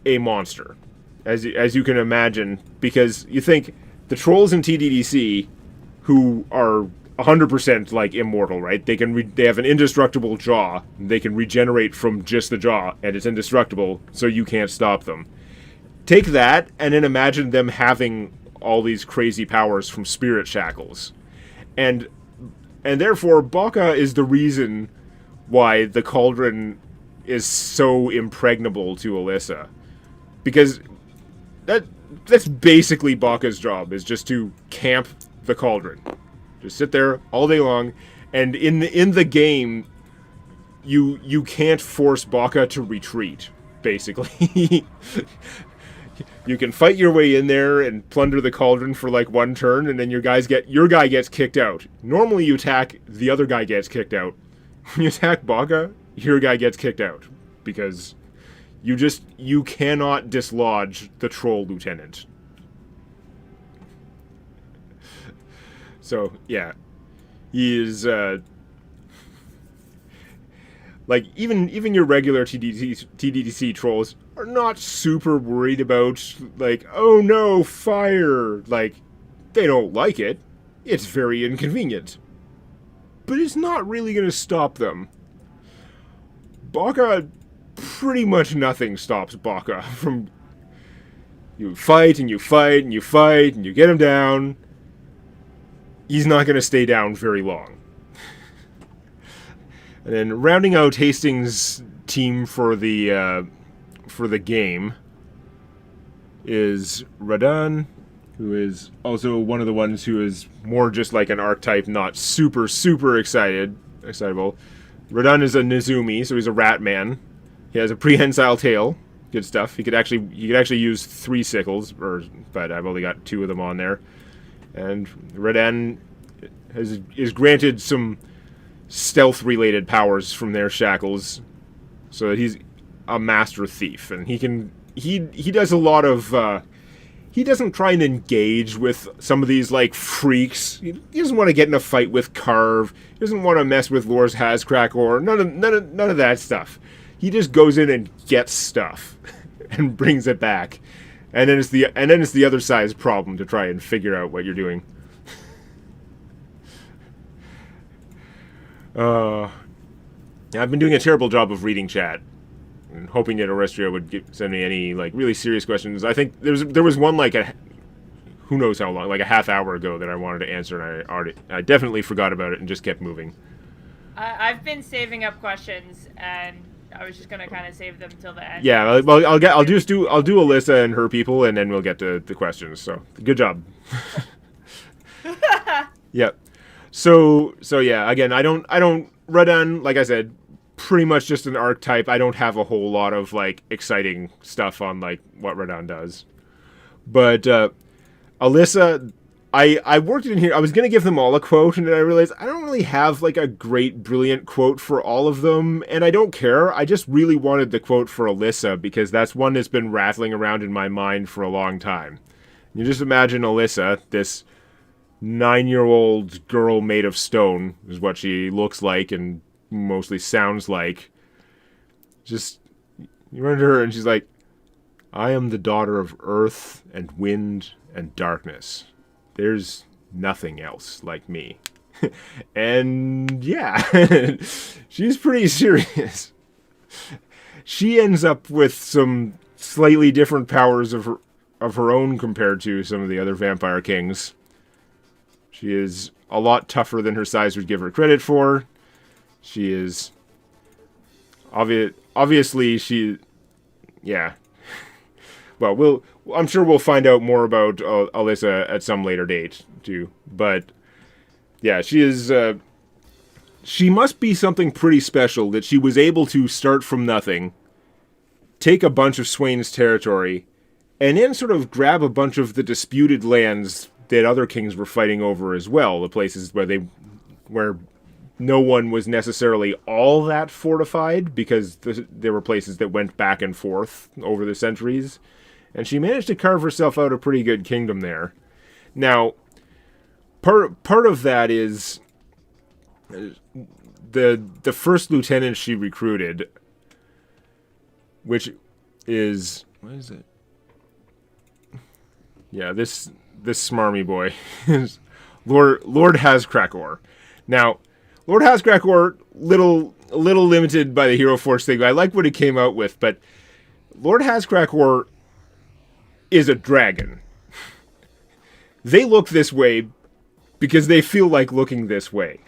a monster, as you can imagine, because you think the trolls in TDDC, who are 100% like immortal, right? They have an indestructible jaw. They can regenerate from just the jaw, and it's indestructible, so you can't stop them. Take that, and then imagine them having all these crazy powers from spirit shackles. And therefore, Baka is the reason why the cauldron is so impregnable to Alyssa. Because that's basically Baka's job, is just to camp the cauldron. Just sit there all day long, and in the game, you can't force Baka to retreat, basically. You can fight your way in there and plunder the cauldron for like one turn, and then your guy gets kicked out. Normally you attack, the other guy gets kicked out. When you attack Baka, your guy gets kicked out. Because You cannot dislodge the troll lieutenant. So, yeah. He is, like, even your regular TDDC trolls are not super worried about, like, oh no, fire. Like, they don't like it. It's very inconvenient. But it's not really going to stop them. Baka, pretty much nothing stops Baka from... You fight, and you fight, and you fight, and you get him down. He's not going to stay down very long. And then rounding out Hastings' team for the game is Radan, who is also one of the ones who is more just like an archetype, not super excitable. Radan is a Nezumi, so he's a rat man. He has a prehensile tail. Good stuff. He could actually use 3 sickles, but I've only got 2 of them on there. And Radan is granted some stealth-related powers from their shackles, so that he's a master thief, and he does a lot of. He doesn't try and engage with some of these like freaks. He doesn't want to get in a fight with Carve. He doesn't want to mess with Lord Hazcrack or none of that stuff. He just goes in and gets stuff and brings it back, and then it's the other side's problem to try and figure out what you're doing. I've been doing a terrible job of reading chat and hoping that Orestria would send me any like really serious questions. I think there was one like who knows how long, like a half hour ago that I wanted to answer, and I definitely forgot about it and just kept moving. I've been saving up questions, and I was just gonna kind of save them till the end. Yeah, well, I'll do Alyssa and her people, and then we'll get to the questions. So good job. Yep. So yeah. Again, I don't Radan, like I said, pretty much just an archetype. I don't have a whole lot of like exciting stuff on like what Radan does. But Alyssa, I worked in here. I was gonna give them all a quote, and then I realized I don't really have like a great, brilliant quote for all of them, and I don't care. I just really wanted the quote for Alyssa because that's one that's been rattling around in my mind for a long time. You just imagine Alyssa, this 9-year-old girl made of stone, is what she looks like and mostly sounds like. Just, you run to her and she's like, I am the daughter of earth and wind and darkness. There's nothing else like me. And yeah, she's pretty serious. She ends up with some slightly different powers of her own compared to some of the other vampire kings. She is a lot tougher than her size would give her credit for. She is obviously she, yeah. Well, I'm sure we'll find out more about Alyssa at some later date too. But yeah, she is. She must be something pretty special that she was able to start from nothing, take a bunch of Swain's territory, and then sort of grab a bunch of the disputed lands that other kings were fighting over as well, the places where no one was necessarily all that fortified, because there were places that went back and forth over the centuries, and she managed to carve herself out a pretty good kingdom there. Now, part of that is the first lieutenant she recruited, which is, what is it? Yeah, this smarmy boy is Lord Hazcrackor. Now, Lord Hazcrackor, a little limited by the Hero Force thing. I like what it came out with, but Lord Hazcrackor is a dragon. They look this way because they feel like looking this way.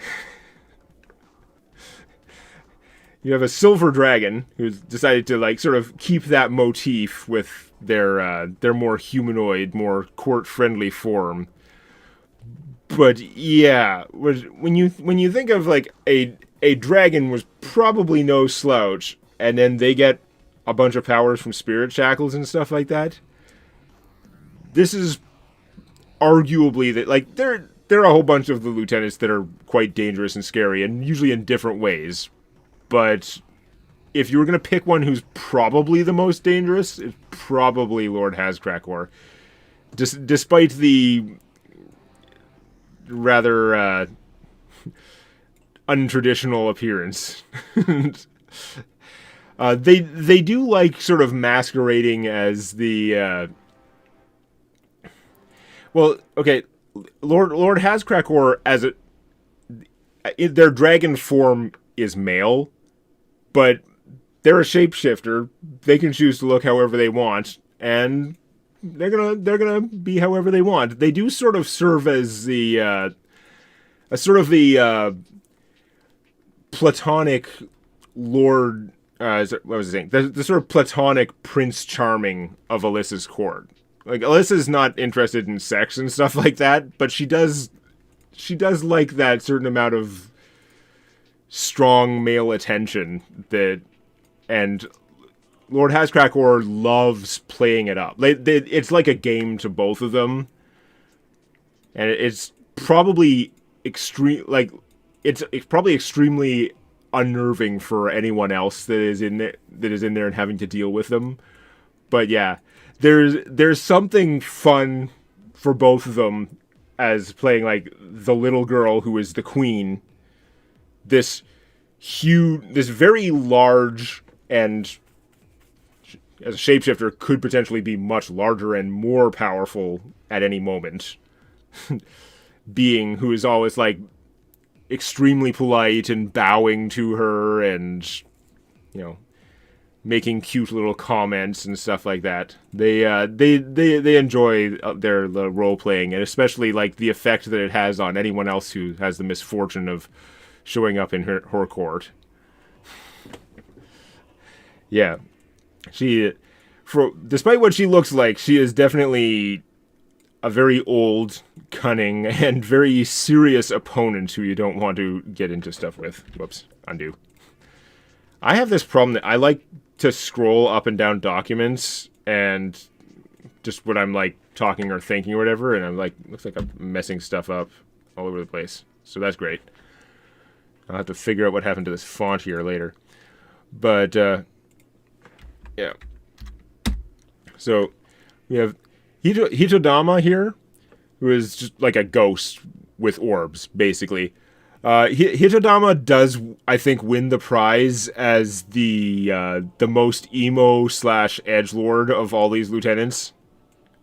You have a silver dragon who's decided to like sort of keep that motif with their more humanoid, more court-friendly form. But yeah, when you think of like a dragon was probably no slouch, and then they get a bunch of powers from spirit shackles and stuff like that. This is arguably that, like, there are a whole bunch of the lieutenants that are quite dangerous and scary, and usually in different ways. But if you were going to pick one who's probably the most dangerous, it's probably Lord Hazkrakor. Despite the rather untraditional appearance. They do like sort of masquerading as the well, okay, Lord Hazkrakor as their dragon form is male, but they're a shapeshifter. They can choose to look however they want, and they're gonna be however they want. They do sort of serve as the platonic lord. What was I saying? The sort of platonic Prince Charming of Alyssa's court. Like, Alyssa's not interested in sex and stuff like that, but she does like that certain amount of strong male attention and Lord Hazkrakor loves playing it up. It's like a game to both of them, and it's probably it's probably extremely unnerving for anyone else that is in there and having to deal with them. But yeah, there's something fun for both of them as playing like the little girl who is the queen. This very large, and as a shapeshifter could potentially be much larger and more powerful at any moment. Being who is always like extremely polite and bowing to her and, you know, making cute little comments and stuff like that. They enjoy their role playing, and especially like the effect that it has on anyone else who has the misfortune of showing up in her court. Yeah, despite what she looks like, she is definitely a very old, cunning, and very serious opponent who you don't want to get into stuff with. Whoops, undo. I have this problem that I like to scroll up and down documents and just when I'm like talking or thinking or whatever, and I'm like, looks like I'm messing stuff up all over the place. So that's great. I'll have to figure out what happened to this font here later. But, yeah. So, we have Hitodama here, who is just like a ghost with orbs, basically. Hitodama does, I think, win the prize as the most emo / edgelord of all these lieutenants,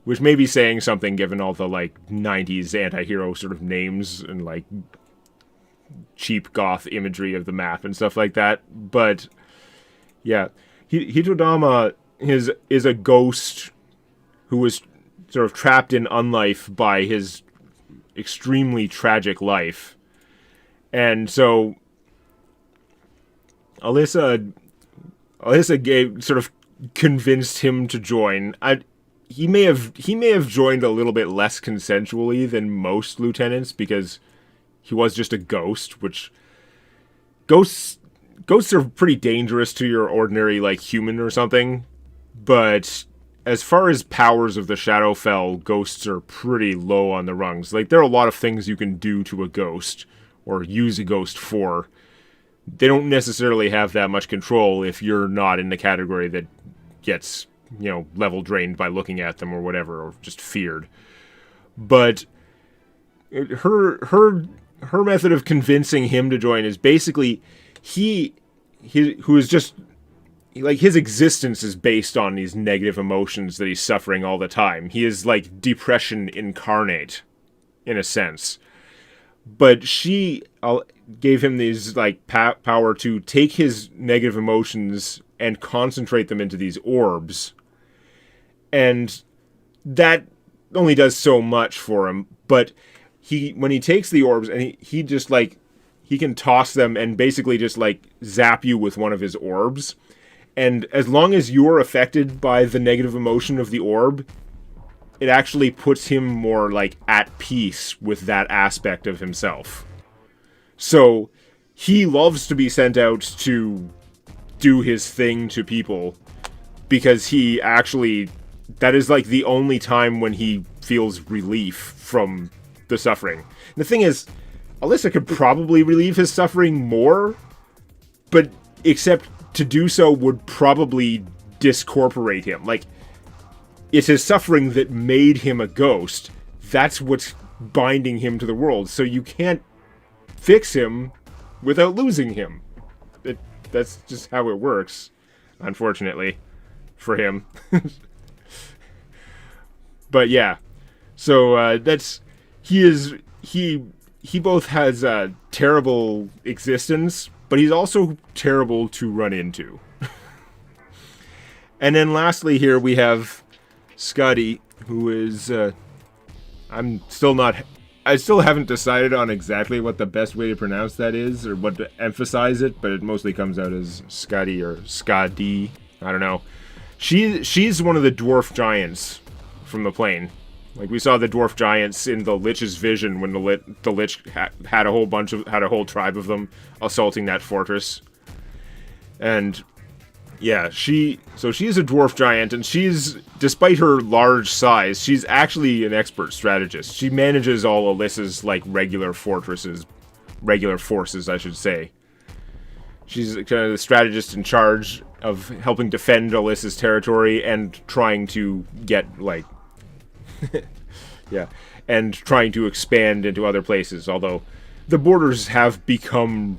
which may be saying something given all the like 90s anti-hero sort of names and like cheap goth imagery of the map and stuff like that. But yeah, Hitodama is a ghost who was sort of trapped in unlife by his extremely tragic life. And so Alyssa sort of convinced him to join. He may have joined a little bit less consensually than most lieutenants because he was just a ghost, which ghosts are pretty dangerous to your ordinary like human or something. But as far as powers of the Shadowfel, ghosts are pretty low on the rungs. Like, there are a lot of things you can do to a ghost or use a ghost for. They don't necessarily have that much control if you're not in the category that gets, you know, level drained by looking at them or whatever, or just feared. But her method of convincing him to join is basically who is just like, his existence is based on these negative emotions that he's suffering all the time. He is like depression incarnate, in a sense. But she gave him these like power to take his negative emotions and concentrate them into these orbs, and that only does so much for him. But when he takes the orbs and he just like he can toss them and basically just like zap you with one of his orbs. And as long as you're affected by the negative emotion of the orb, it actually puts him more, like, at peace with that aspect of himself. So, he loves to be sent out to do his thing to people, because he actually... that is, like, the only time when he feels relief from the suffering. And the thing is, Alyssa could probably relieve his suffering more, but except to do so would probably discorporate him. Like, it's his suffering that made him a ghost. That's what's binding him to the world. So you can't fix him without losing him. That's just how it works, unfortunately, for him. But yeah, so he both has a terrible existence, but he's also terrible to run into. And then lastly here we have Scotty, who is I still haven't decided on exactly what the best way to pronounce that is, or what to emphasize it, but it mostly comes out as Scotty or Scotty. I don't know. She's one of the dwarf giants from the plane. Like, we saw the dwarf giants in the Lich's vision when the Lich had a whole tribe of them assaulting that fortress. And yeah, she's a dwarf giant, and despite her large size, she's actually an expert strategist. She manages all Alyssa's, like, regular forces, I should say. She's kind of the strategist in charge of helping defend Alyssa's territory and trying to get, like, yeah, and trying to expand into other places, although the borders have become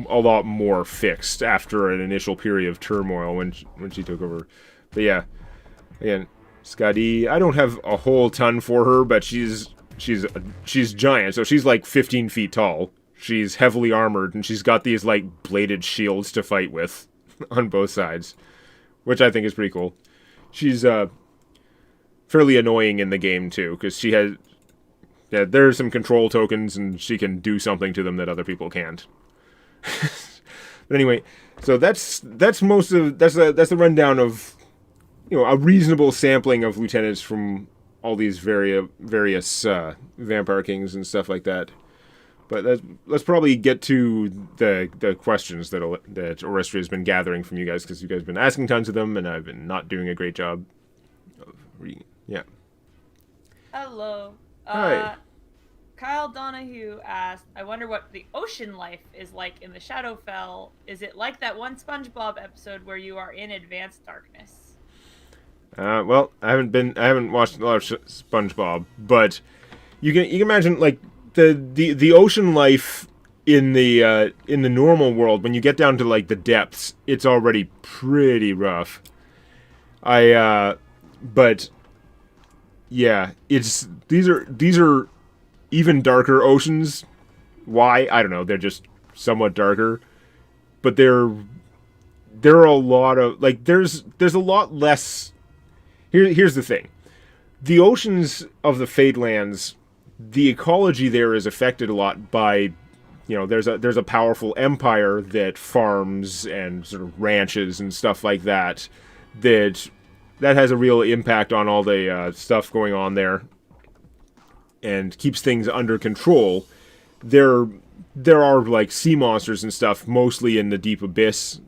a lot more fixed after an initial period of turmoil when she took over. But yeah, again, Scotty, I don't have a whole ton for her, but she's giant, so she's like 15 feet tall. She's heavily armored, and she's got these like bladed shields to fight with on both sides, which I think is pretty cool. She's fairly annoying in the game too, because there are some control tokens, and she can do something to them that other people can't. But anyway, so that's the rundown of, you know, a reasonable sampling of lieutenants from all these various Vampire Kings and stuff like that. But let's probably get to the questions that Orestria has been gathering from you guys, because you guys have been asking tons of them, and I've been not doing a great job of reading. Yeah. Hello. Hi. Kyle Donahue asked, I wonder what the ocean life is like in the Shadowfell. Is it like that one SpongeBob episode where you are in advanced darkness? Well, I haven't watched a lot of SpongeBob, but you can imagine, like, the ocean life in the normal world. When you get down to, like, the depths, it's already pretty rough. But yeah, these are even darker oceans. Why? I don't know. They're just somewhat darker, but there are a lot of, like, there's a lot less. Here's the thing: the oceans of the Fadelands, the ecology there is affected a lot by, you know, there's a powerful empire that farms and sort of ranches and stuff like that has a real impact on all the stuff going on there, and keeps things under control. There are, like, sea monsters and stuff, mostly in the deep abyss,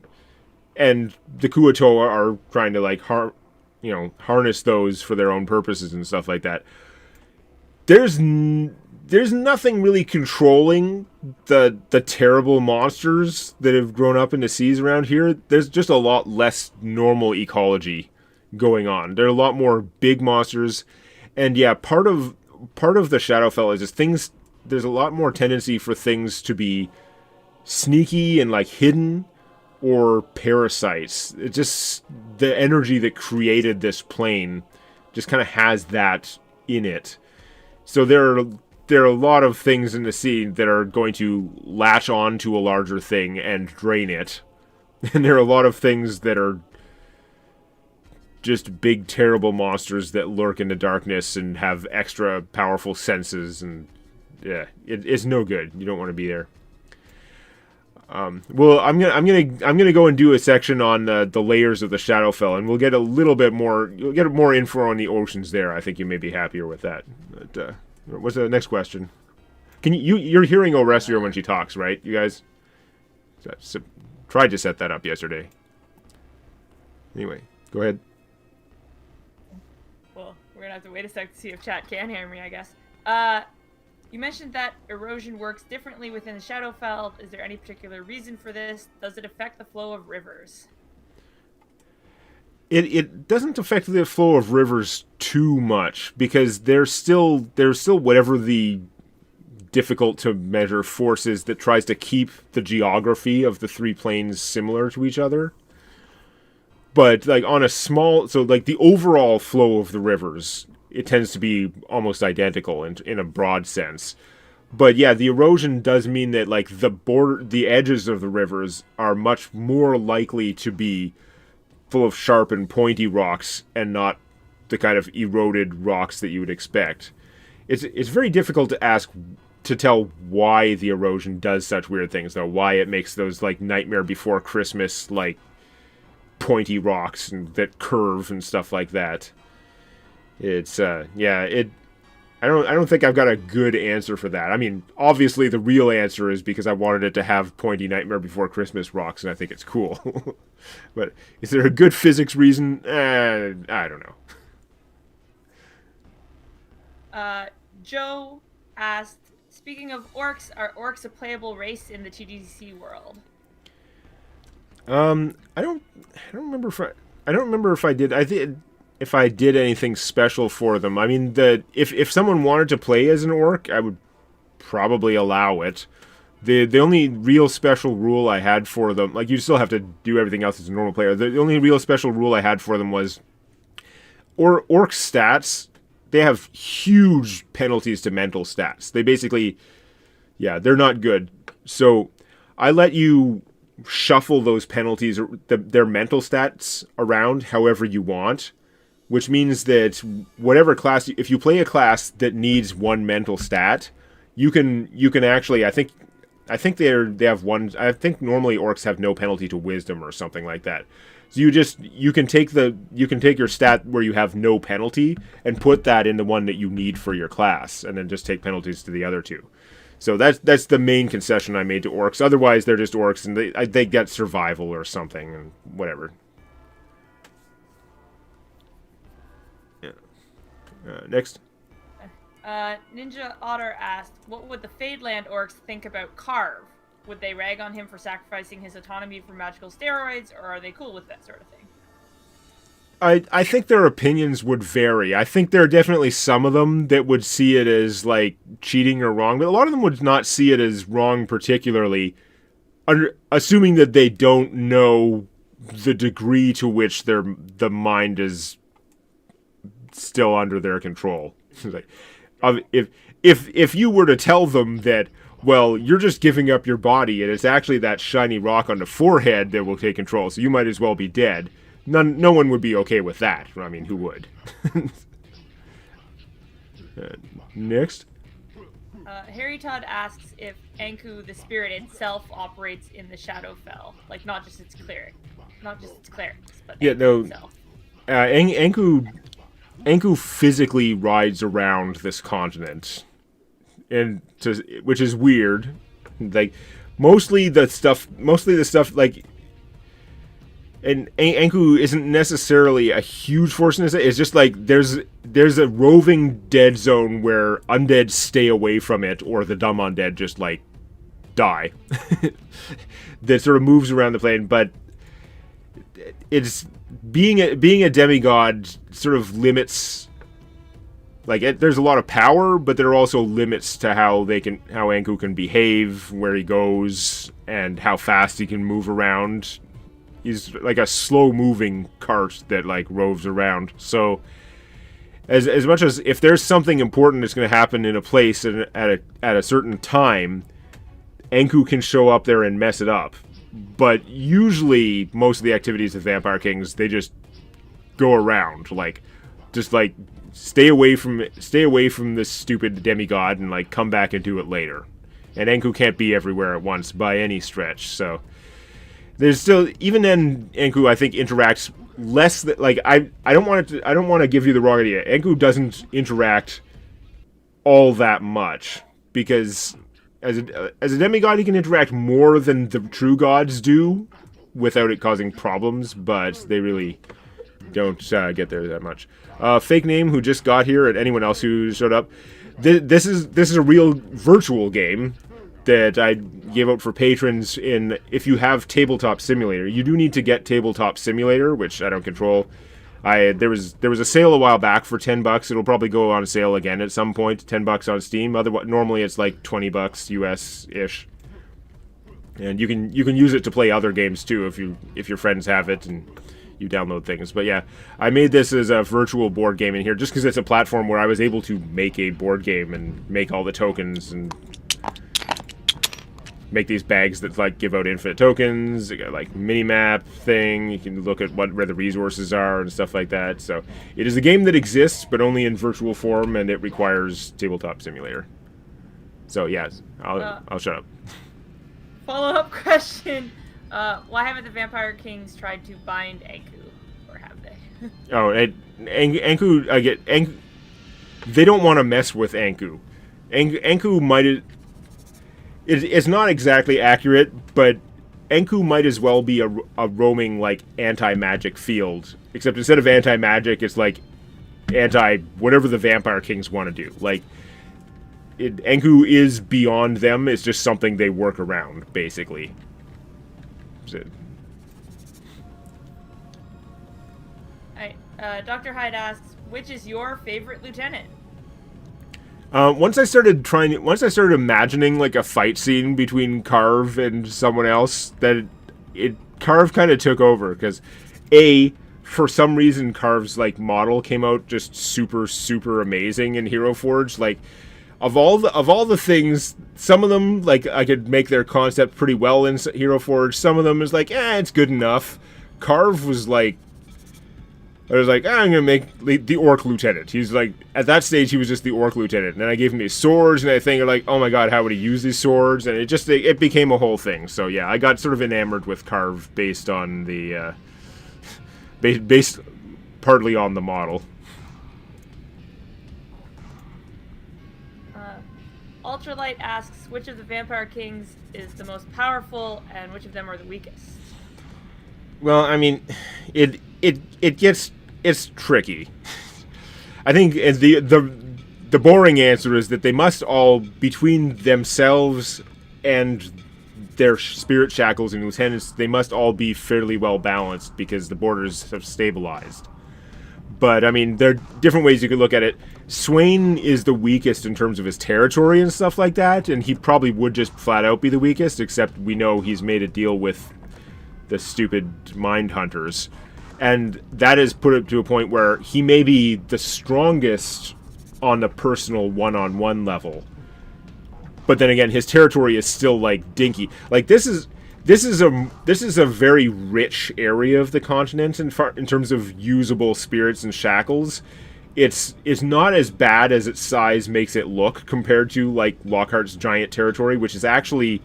and the Kuatoa are trying to, like, harness those for their own purposes and stuff like that. There's nothing really controlling the terrible monsters that have grown up in the seas around here. There's just a lot less normal ecology going on. There are a lot more big monsters, and yeah, part of the Shadowfell is just there's a lot more tendency for things to be sneaky and, like, hidden, or parasites. It just, the energy that created this plane just kind of has that in it. So there are a lot of things in the sea that are going to latch on to a larger thing and drain it. And there are a lot of things that are just big, terrible monsters that lurk in the darkness and have extra powerful senses, and yeah, it's no good. You don't want to be there. Well, I'm gonna go and do a section on the layers of the Shadowfell, and we'll get a little bit more. You'll get more info on the oceans there. I think you may be happier with that. But, what's the next question? You're hearing Orestria when she talks, right? You guys tried to set that up yesterday. Anyway, go ahead. Well, we're gonna have to wait a sec to see if chat can hear me, I guess. You mentioned that erosion works differently within the Shadowfell. Is there any particular reason for this? Does it affect the flow of rivers? It doesn't affect the flow of rivers too much because there's still whatever the difficult to measure force is that tries to keep the geography of the three planes similar to each other. But like on a small, so like the overall flow of the rivers, it tends to be almost identical in a broad sense. But yeah, the erosion does mean that like the edges of the rivers are much more likely to be full of sharp and pointy rocks and not the kind of eroded rocks that you would expect. It's very difficult to tell why the erosion does such weird things though. Why it makes those like Nightmare Before Christmas like pointy rocks and that curve and stuff like that. It's I don't think I've got a good answer for that. I mean, obviously the real answer is because I wanted it to have pointy Nightmare Before Christmas rocks, and I think it's cool. But is there a good physics reason? I don't know. Joe asked, speaking of orcs, are orcs a playable race in the TDC world? I don't remember if I did. I did. If I did anything special for them. I mean, if someone wanted to play as an orc, I would probably allow it. The only real special rule I had for them, like you still have to do everything else as a normal player. The only real special rule I had for them was, orc stats. They have huge penalties to mental stats. They basically, yeah, they're not good. So I let you shuffle those penalties, their mental stats around however you want. Which means that whatever class, if you play a class that needs one mental stat, you can actually, I think they have one. I think normally orcs have no penalty to wisdom or something like that. So you can take your stat where you have no penalty and put that in the one that you need for your class, and then just take penalties to the other two. So that's the main concession I made to orcs. Otherwise, they're just orcs and they get survival or something and whatever. Next. Ninja Otter asked, what would the Fadeland orcs think about Carve? Would they rag on him for sacrificing his autonomy for magical steroids, or are they cool with that sort of thing? I think their opinions would vary. I think there are definitely some of them that would see it as like cheating or wrong, but a lot of them would not see it as wrong particularly, assuming that they don't know the degree to which the mind is still under their control. Like, if you were to tell them that, well, you're just giving up your body and it's actually that shiny rock on the forehead that will take control, so you might as well be dead. No one would be okay with that. I mean, who would? Next. Harry Todd asks if Anku, the spirit itself, operates in the Shadowfell, like not just its clerics, but yeah, Anku no. itself. Anku physically rides around this continent, which is weird. Like mostly the stuff like. And Anku isn't necessarily a huge force in this. It's just like there's a roving dead zone where undead stay away from it, or the dumb undead just like die. That sort of moves around the plane, but it's being a demigod sort of limits. Like there's a lot of power, but there are also limits to how Anku can behave, where he goes, and how fast he can move around. He's like a slow-moving cart that like roves around. So, as much as if there's something important that's going to happen in a place at a certain time, Anku can show up there and mess it up. But usually, most of the activities of Vampire Kings, they just go around, just stay away from this stupid demigod and like come back and do it later. And Anku can't be everywhere at once by any stretch. So. There's still, even then, Anku, I think, interacts less like I don't want to give you the wrong idea. Anku doesn't interact all that much because as a demigod he can interact more than the true gods do without it causing problems, but they really Don't get there that much. Fake name who just got here, and anyone else who showed up. This is a real virtual game that I gave out for patrons. If you have Tabletop Simulator, you do need to get Tabletop Simulator, which I don't control. There was a sale a while back for $10. It'll probably go on sale again at some point. $10 on Steam. Otherwise, normally it's like $20 US ish. And you can use it to play other games too if your friends have it and you download things. But yeah, I made this as a virtual board game in here just because it's a platform where I was able to make a board game and make all the tokens and make these bags that like give out infinite tokens. You got like mini map thing. You can look at where the resources are and stuff like that. So it is a game that exists, but only in virtual form, and it requires Tabletop Simulator. So yeah, I'll shut up. Follow-up question. Why haven't the Vampire Kings tried to bind Anku? Or have they? Anku, they don't want to mess with Anku. Anku might... It's not exactly accurate, but Anku might as well be a roaming, like, anti-magic field. Except instead of anti-magic, it's like whatever the Vampire Kings want to do. Like, Anku is beyond them. It's just something they work around, basically. Dr. Hyde asks, which is your favorite lieutenant? Once I started imagining like a fight scene between Carve and someone else, Carve kind of took over because for some reason Carve's like model came out just super amazing in Hero Forge. Like of all the things, some of them like I could make their concept pretty well in Hero Forge. Some of them is like, it's good enough. Carve was like, I was like, I'm gonna make the Orc Lieutenant. He's like, at that stage, he was just the Orc Lieutenant. And then I gave him his swords, and I think, like, oh my god, how would he use these swords? And it became a whole thing. So yeah, I got sort of enamored with Carve based on the, based partly on the model. Ultralight asks, which of the Vampire Kings is the most powerful, and which of them are the weakest? Well, I mean, it's tricky. I think the boring answer is that they must all, between themselves and their spirit shackles and lieutenants, they must all be fairly well balanced because the borders have stabilized. But, I mean, there are different ways you could look at it. Swain is the weakest in terms of his territory and stuff like that, and he probably would just flat out be the weakest, except we know he's made a deal with the stupid mind hunters. And that has put it to a point where he may be the strongest on the personal one-on-one level. But then again, his territory is still, like, dinky. Like, this is a very rich area of the continent in terms of usable spirits and shackles. It's not as bad as its size makes it look compared to, like, Lockhart's giant territory, which is actually...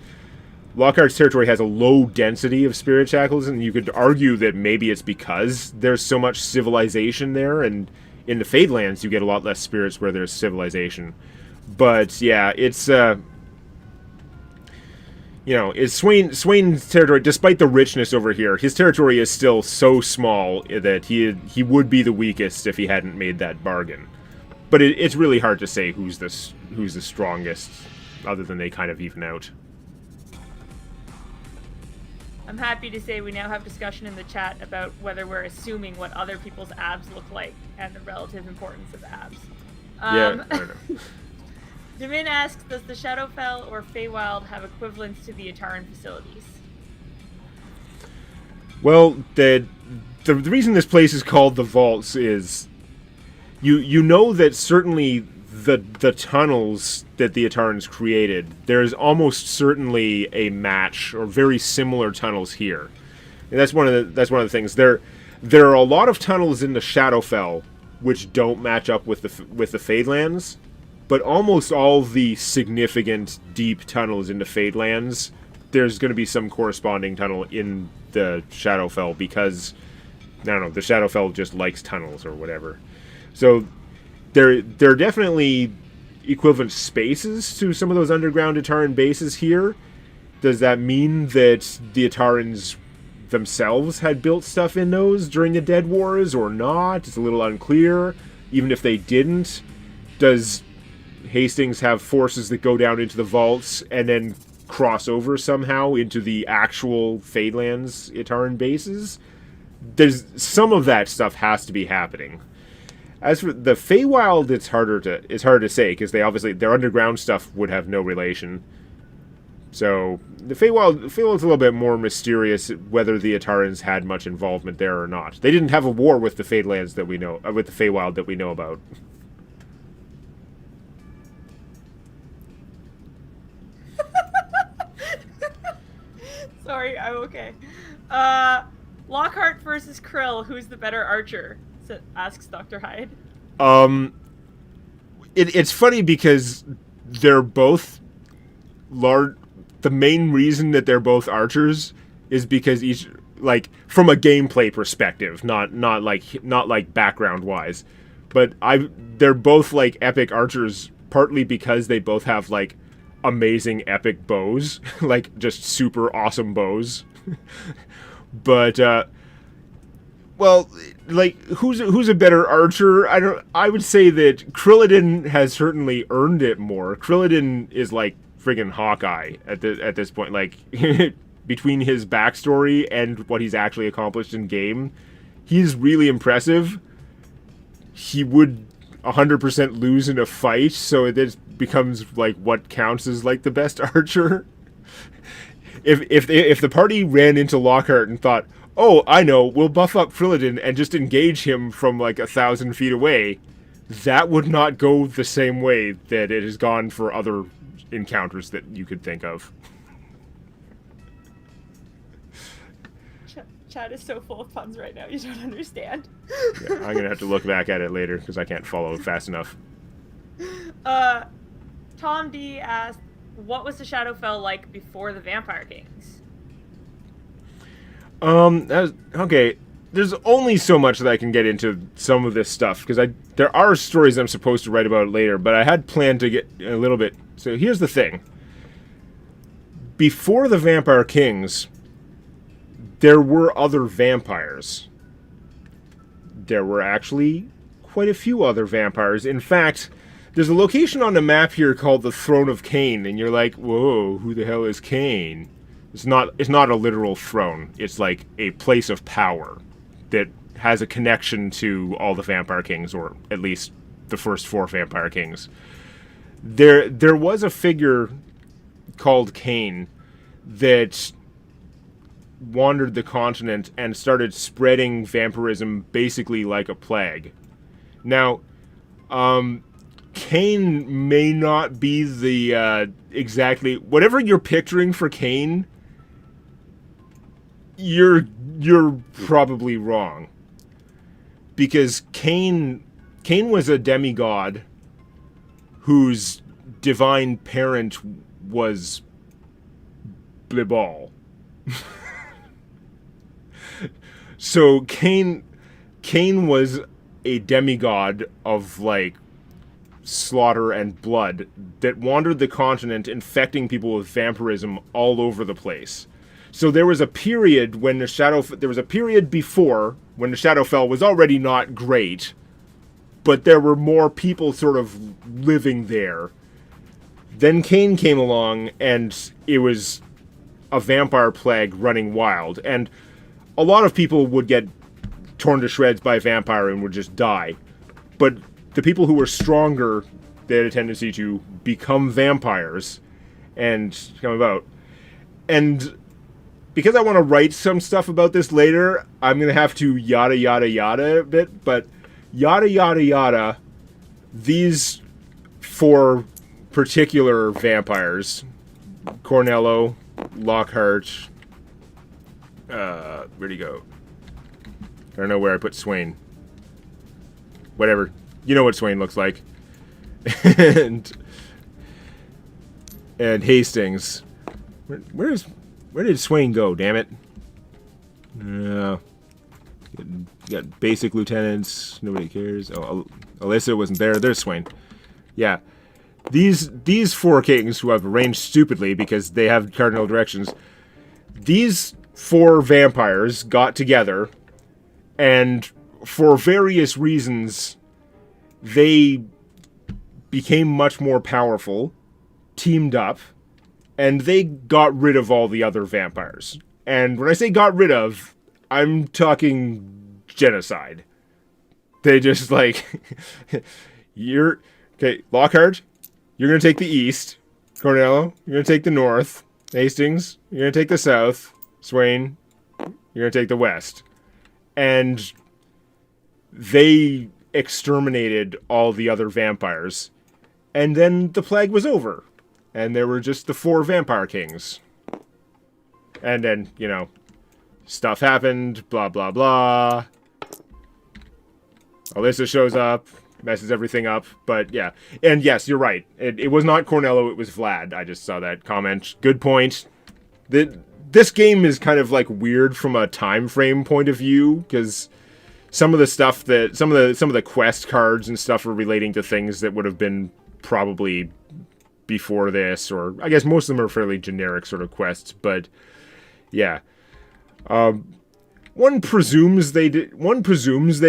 Lockhart's territory has a low density of spirit shackles, and you could argue that maybe it's because there's so much civilization there, and in the Fadelands you get a lot less spirits where there's civilization. But yeah, it's it's Swain's territory. Despite the richness over here, his territory is still so small that he would be the weakest if he hadn't made that bargain. But it's really hard to say who's the strongest, other than they kind of even out. I'm happy to say we now have discussion in the chat about whether we're assuming what other people's abs look like and the relative importance of abs. Yeah, I don't know. Demin asks, does the Shadowfel or Feywild have equivalents to the Ataran facilities? Well, the reason this place is called the Vaults is you know that certainly the tunnels that the Atarans created, there's almost certainly a match or very similar tunnels here. And that's one of the things. There are a lot of tunnels in the Shadowfel which don't match up with the Fadelands, but almost all the significant deep tunnels in the Fadelands, there's going to be some corresponding tunnel in the Shadowfel because, I don't know, the Shadowfel just likes tunnels or whatever. So there are definitely equivalent spaces to some of those underground Ataran bases here. Does that mean that the Atarans themselves had built stuff in those during the Dead Wars or not. It's a little unclear. Even if they didn't, does Hastings have forces that go down into the vaults and then cross over somehow into the actual Fadelands Itaran bases? There's some of that stuff has to be happening. As for the Feywild, it's harder to say because their underground stuff would have no relation. So the Feywild's a little bit more mysterious whether the Itarans had much involvement there or not. They didn't have a war with the Fadelands that we know, with the Feywild that we know about. Sorry, I'm okay. Lockhart versus Krill, who's the better archer? Asks Dr. Hyde. It's funny because they're both large. The main reason that they're both archers is because each, like, from a gameplay perspective, not like background wise, but they're both like epic archers partly because they both have like amazing epic bows, like just super awesome bows. But well, like who's a better archer? I would say that Krillidin has certainly earned it more. Krillidin is like friggin' Hawkeye at this point. Like between his backstory and what he's actually accomplished in game, he's really impressive. He would 100% lose in a fight, so it becomes like what counts as like the best archer. If the party ran into Lockhart and thought, oh, I know, we'll buff up Krillidin and just engage him from like 1,000 feet away, that would not go the same way that it has gone for other encounters that you could think of. Chad is so full of puns right now, you don't understand. Yeah, I'm gonna have to look back at it later because I can't follow fast enough. Tom D asked, what was the Shadowfell like before the Vampire Kings? Okay. There's only so much that I can get into some of this stuff because there are stories I'm supposed to write about later, but I had planned to get a little bit. So here's the thing. Before the Vampire Kings, there were other vampires. There were actually quite a few other vampires. In fact, there's a location on the map here called the Throne of Cain, and you're like, whoa, who the hell is Cain? It's not a literal throne. It's like a place of power that has a connection to all the Vampire Kings, or at least the first 4 Vampire Kings. There was a figure called Cain that wandered the continent and started spreading vampirism basically like a plague. Now, Cain may not be the exactly whatever you're picturing for Cain. You're probably wrong, because Cain was a demigod whose divine parent was Blibal. So Cain was a demigod of like slaughter and blood that wandered the continent, infecting people with vampirism all over the place. So there was a period when there was a period before when the Shadowfell was already not great, but there were more people sort of living there. Then Cain came along, and it was a vampire plague running wild, and a lot of people would get torn to shreds by a vampire and would just die. But the people who were stronger, they had a tendency to become vampires and come about. And because I want to write some stuff about this later, I'm going to have to yada yada yada a bit, but yada yada yada, these 4 particular vampires, Cornello, Lockhart, where'd he go? I don't know where I put Swain. Whatever. You know what Swain looks like. and Hastings. Where did Swain go, damn it? Got basic lieutenants. Nobody cares. Oh, Alyssa wasn't there. There's Swain. Yeah. These 4 kings who I've arranged stupidly because they have cardinal directions, these 4 vampires got together, and for various reasons, they became much more powerful, teamed up, and they got rid of all the other vampires. And when I say got rid of, I'm talking genocide. They just okay, Lockhart, you're gonna take the east. Cornello, you're gonna take the north. Hastings, you're gonna take the south. Swain, you're gonna take the west. And they exterminated all the other vampires. And then the plague was over. And there were just the 4 vampire kings. And then, stuff happened, blah, blah, blah. Alyssa shows up, messes everything up, but yeah. And yes, you're right. It was not Cornello, it was Vlad. I just saw that comment. Good point. This game is kind of weird from a time frame point of view, because some of the stuff that some of the quest cards and stuff are relating to things that would have been probably before this, or I guess most of them are fairly generic sort of quests, but yeah. One presumes they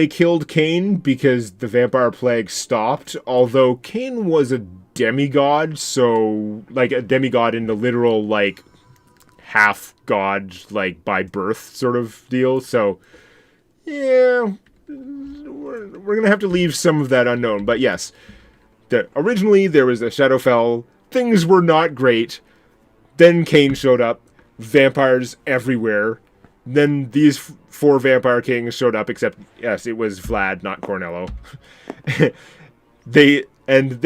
killed Cain because the vampire plague stopped, although Cain was a demigod, so a demigod in the literal half god by birth sort of deal. So yeah, we're gonna have to leave some of that unknown. But yes, originally there was a Shadowfel. Things were not great. Then Cain showed up. Vampires everywhere. Then these 4 vampire kings showed up, except, yes, it was Vlad, not Cornello. They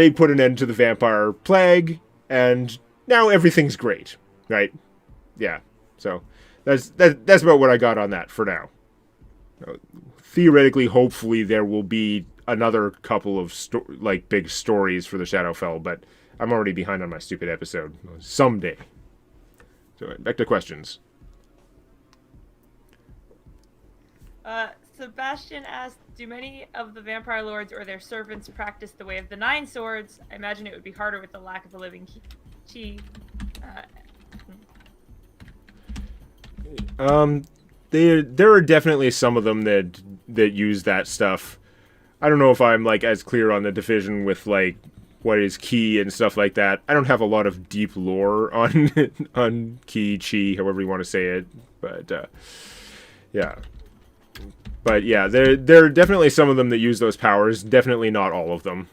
put an end to the vampire plague, and now everything's great, right? Yeah, so that's about what I got on that for now. Theoretically, hopefully, there will be another couple of big stories for the Shadowfel, but I'm already behind on my stupid episode. Someday. So back to questions. Sebastian asked, do many of the vampire lords or their servants practice the way of the 9 swords? I imagine it would be harder with the lack of the living chi. There are definitely some of them that use that stuff. I don't know if I'm as clear on the division with what is ki and stuff like that. I don't have a lot of deep lore on on ki, chi, however you want to say it, but yeah. But yeah, there are definitely some of them that use those powers. Definitely not all of them.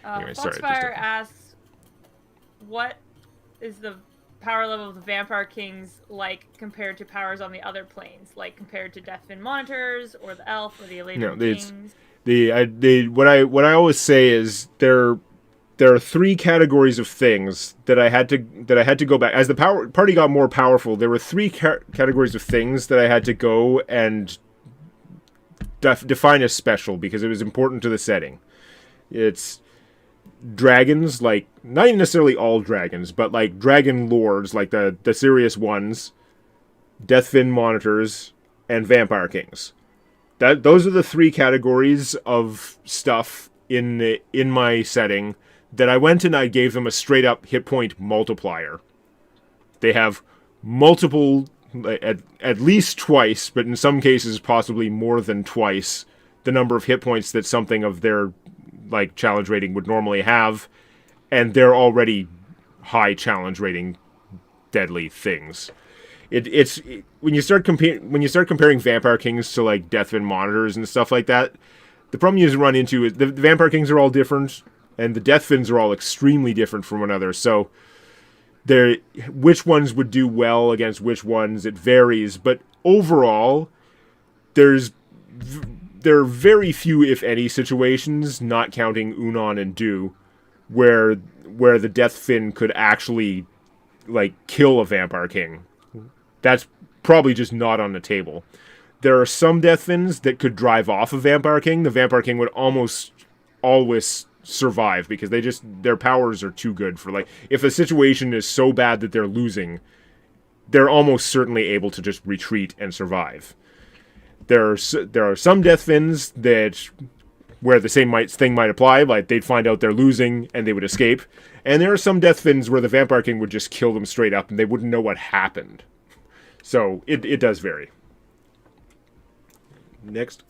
Anyway, Foxfire asks, what is the power level of the Vampire Kings compared to powers on the other planes? Compared to Deathfin Monitors, or the Elf, or the Elated Kings? What I always say is there are 3 categories of things that I had to go back. As the party got more powerful, there were 3 categories of things that I had to go and define as special, because it was important to the setting. It's dragons, not even necessarily all dragons, but dragon lords, the serious ones, Deathfin Monitors, and Vampire Kings. Those are the 3 categories of stuff in my setting that I went and I gave them a straight up hit point multiplier. They have multiple, at least twice, but in some cases possibly more than twice, the number of hit points that something of their challenge rating would normally have, and they're already high challenge rating deadly things. It's when you start comparing Vampire Kings to Deathfin Monitors and stuff like that, the problem you run into is the Vampire Kings are all different, and the Deathfins are all extremely different from one another. So which ones would do well against which ones, it varies. But overall, there are very few, if any, situations, not counting Unon and Du, where the Deathfin could actually kill a Vampire King. That's probably just not on the table. There are some Deathfins that could drive off a Vampire King. The Vampire King would almost always survive because their powers are too good for if a situation is so bad that they're losing, they're almost certainly able to just retreat and survive. There are some Deathfins that where the same thing might apply. Like, they'd find out they're losing and they would escape. And there are some Death Fins where the Vampire King would just kill them straight up and they wouldn't know what happened. So it does vary. Next.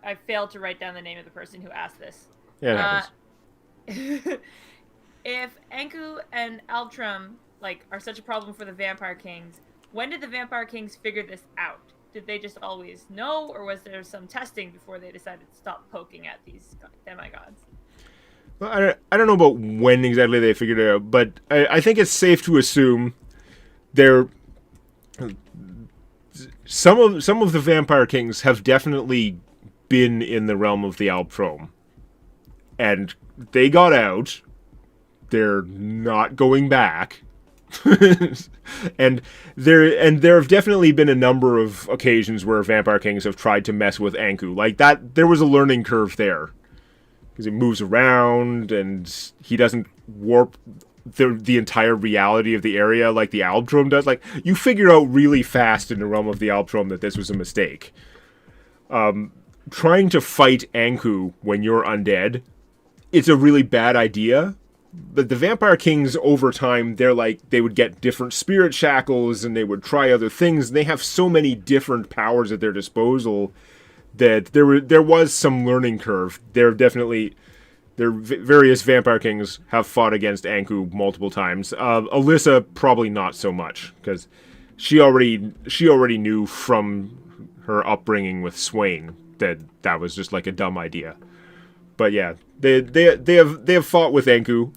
I failed to write down the name of the person who asked this. Yeah, it happens. If Anku and Albtrum are such a problem for the Vampire Kings, when did the Vampire Kings figure this out? Did they just always know, or was there some testing before they decided to stop poking at these demigods? Well, I don't know about when exactly they figured it out, but I think it's safe to assume some of the Vampire Kings have definitely been in the realm of the Albtrom, and they got out. They're not going back. and there have definitely been a number of occasions where Vampire Kings have tried to mess with Anku. Like that, there was a learning curve there. Because it moves around, and he doesn't warp the entire reality of the area like the Albtrom does. Like, you figure out really fast in the realm of the Albtrom that this was a mistake. Trying to fight Anku when you're undead, it's a really bad idea. But the Vampire Kings, over time, they would get different spirit shackles, and they would try other things, and they have so many different powers at their disposal that there was some learning curve. Various Vampire Kings have fought against Anku multiple times. Alyssa, probably not so much, because she already knew from her upbringing with Swain that was just like a dumb idea. But yeah, they have fought with Anku.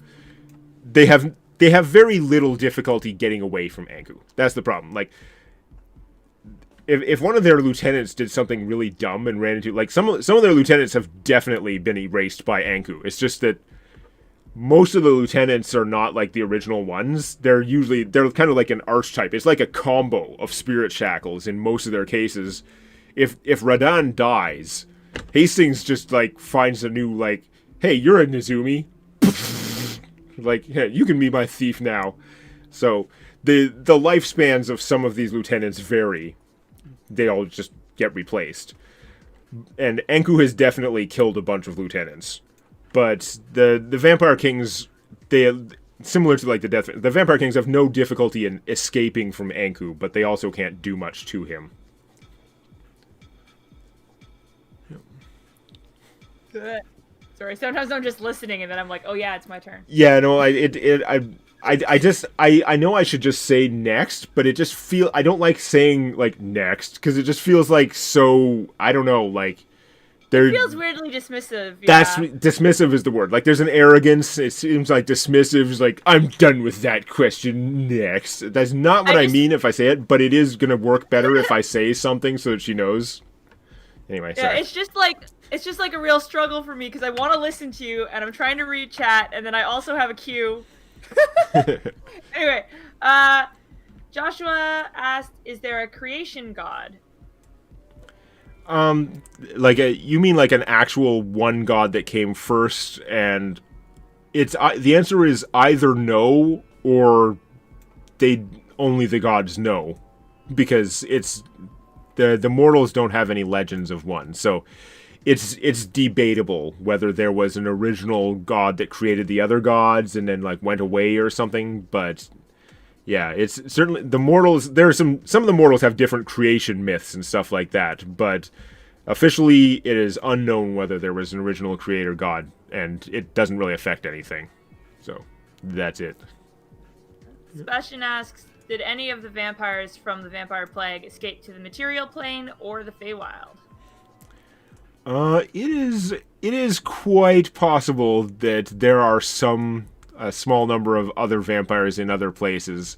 They have very little difficulty getting away from Anku. That's the problem. Like, if one of their lieutenants did something really dumb and ran into, like, some of their lieutenants have definitely been erased by Anku. It's just that most of the lieutenants are not like the original ones. They're kind of like an archetype. It's like a combo of spirit shackles in most of their cases. If Radan dies, Hastings just finds a new hey, you're a Nezumi. Yeah, you can be my thief now. So the lifespans of some of these lieutenants vary. They all just get replaced. And Anku has definitely killed a bunch of lieutenants. But the Vampire Kings, similar to the Vampire Kings have no difficulty in escaping from Anku, but they also can't do much to him. Good. Sorry, sometimes I'm just listening and then I'm like, oh yeah, it's my turn. Yeah, no, I know I should just say next, but it just I don't like saying next, because it just feels so, I don't know, it feels weirdly dismissive. Yeah. That's dismissive is the word. There's an arrogance. It seems dismissive is I'm done with that question. Next. That's not what I mean if I say it, but it is gonna work better if I say something so that she knows. Anyway, sorry. Yeah, it's just a real struggle for me, because I want to listen to you and I'm trying to read chat, and then I also have a queue. Anyway, Joshua asked, is there a creation god? You mean an actual one god that came first, and it's the answer is either no, or only the gods know, because it's the mortals don't have any legends of one, so it's debatable whether there was an original god that created the other gods and then went away or something. But yeah, it's certainly the mortals. There are some of the mortals have different creation myths and stuff like that, but officially it is unknown whether there was an original creator god, and it doesn't really affect anything. So that's it. Sebastian asks, did any of the vampires from the Vampire Plague escape to the material plane or the Feywild? It is quite possible that there are a small number of other vampires in other places.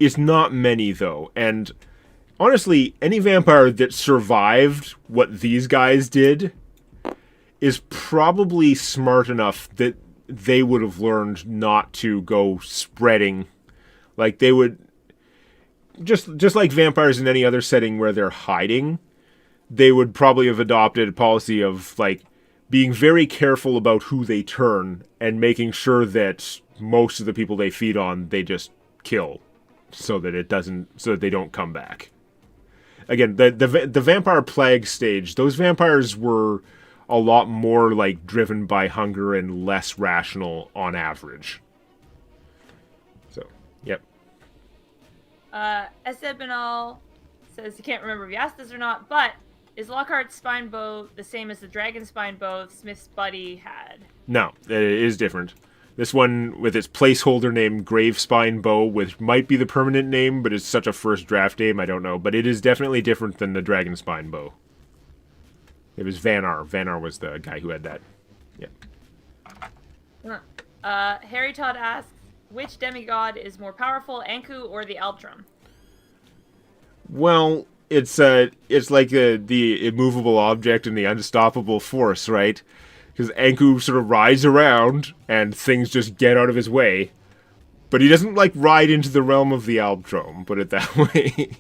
It's not many, though, and honestly, any vampire that survived what these guys did is probably smart enough that they would have learned not to go spreading. They would, just like vampires in any other setting where they're hiding, they would probably have adopted a policy of being very careful about who they turn and making sure that most of the people they feed on they just kill, so that they don't come back. again, the vampire plague stage, those vampires were a lot more like driven by hunger and less rational on average. So, yep. Esebinal says he can't remember if he asked this or not, but is Lockhart's spine bow the same as the dragon spine bow Smith's buddy had? No, it is different. This one with its placeholder name Grave Spine Bow, which might be the permanent name, but it's such a first draft name, I don't know. But it is definitely different than the Dragon Spine Bow. It was Vanar. Vanar was the guy who had that. Yeah. Harry Todd asks, which demigod is more powerful, Anku or the Eldrum? Well, it's like the immovable object and the unstoppable force, right? Because Anku sort of rides around and things just get out of his way. But he doesn't, like, ride into the realm of the Albdrome, put it that way.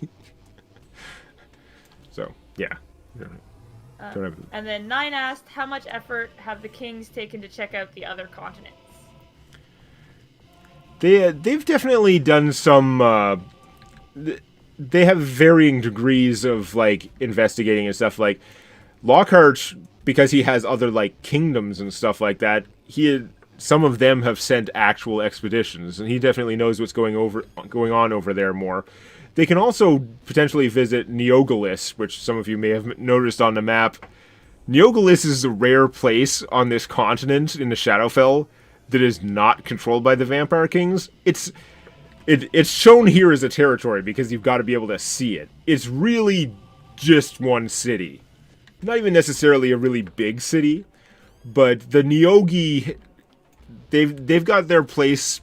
So, yeah. And then Nine asked, how much effort have the Kings taken to check out the other continents? They've definitely done some... they have varying degrees of, like, investigating and stuff. Like, Lockhart, because he has other, like, kingdoms and stuff like that, some of them have sent actual expeditions, and he definitely knows what's going on over there more. They can also potentially visit Neogolis, which some of you may have noticed on the map. Neogolis is a rare place on this continent in the Shadowfel that is not controlled by the Vampire Kings. It's shown here as a territory because you've got to be able to see it. It's really just one city. Not even necessarily a really big city, but the Neogi, they've got their place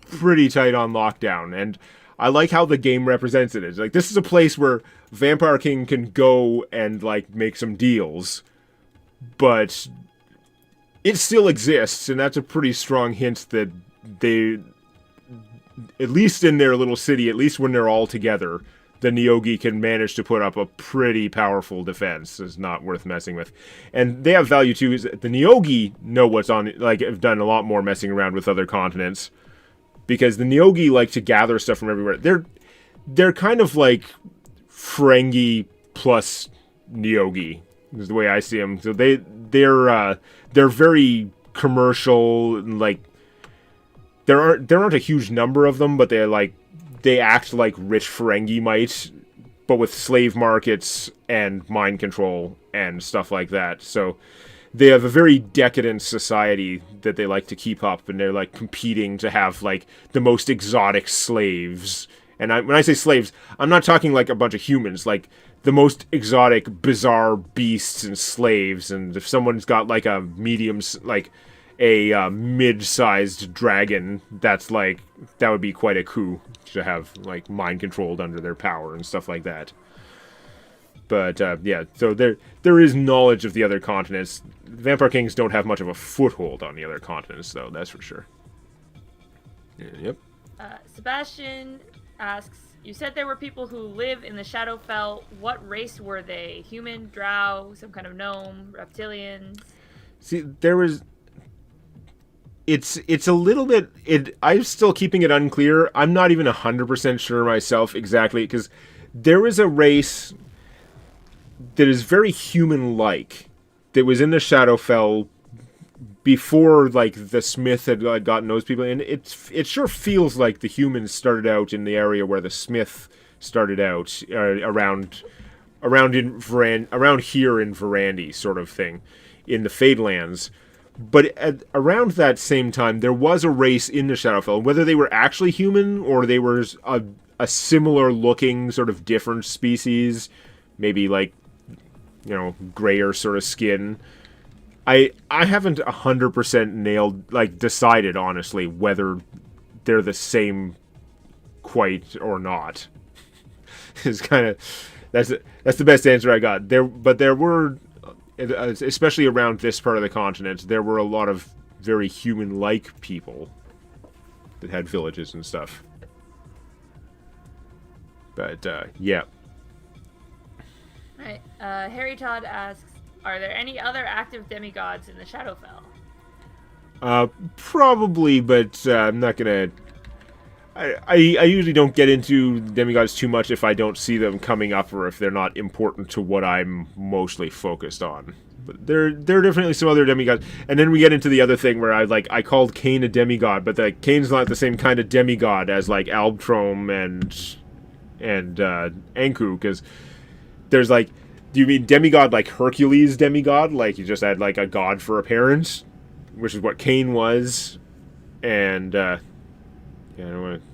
pretty tight on lockdown, and I like how the game represents it. It's like, this is a place where Vampire King can go and, like, make some deals, but it still exists, and that's a pretty strong hint that they, at least in their little city, at least when they're all together, the Neogi can manage to put up a pretty powerful defense. It's not worth messing with. And they have value too. Is the Neogi know what's on, like, have done a lot more messing around with other continents, because the Neogi like to gather stuff from everywhere. They're kind of like Ferengi plus Neogi is the way I see them. So they're very commercial, and like there aren't a huge number of them, but they act like rich Ferengi might, but with slave markets and mind control and stuff like that. So they have a very decadent society that they like to keep up, and they're like competing to have like the most exotic slaves. And when I say slaves, I'm not talking like a bunch of humans, like the most exotic, bizarre beasts and slaves. And if someone's got like a mid-sized dragon, that would be quite a coup to have like mind controlled under their power and stuff like that. But yeah, so there is knowledge of the other continents. Vampire Kings don't have much of a foothold on the other continents, though, that's for sure. Yep. Sebastian asks, you said there were people who live in the Shadowfell. What race were they? Human, drow, some kind of gnome, reptilians? See, there was... It's a little bit... I'm still keeping it unclear. I'm not even 100% sure myself exactly, because there is a race that is very human-like that was in the Shadowfell before, like, the Smith had gotten those people. And it sure feels like the humans started out in the area where the Smith started out, around here in Verandi, sort of thing, in the Fadelands. But around that same time, there was a race in the Shadowfell. Whether they were actually human or they were a similar-looking, sort of different species, maybe like, you know, grayer sort of skin. I haven't 100% decided, honestly, whether they're the same quite or not. It's kind of... That's the best answer I got. But there were... especially around this part of the continent, there were a lot of very human-like people that had villages and stuff. But, yeah. Alright, Harry Todd asks, are there any other active demigods in the Shadowfell? Probably, but I'm not gonna... I usually don't get into demigods too much if I don't see them coming up or if they're not important to what I'm mostly focused on. But there are definitely some other demigods, and then we get into the other thing where I called Cain a demigod, but Cain's not the same kind of demigod as like Albtrom and Anku, because there's like, do you mean demigod like Hercules demigod, like you just had like a god for a parent, which is what Cain was, and yeah, I don't want to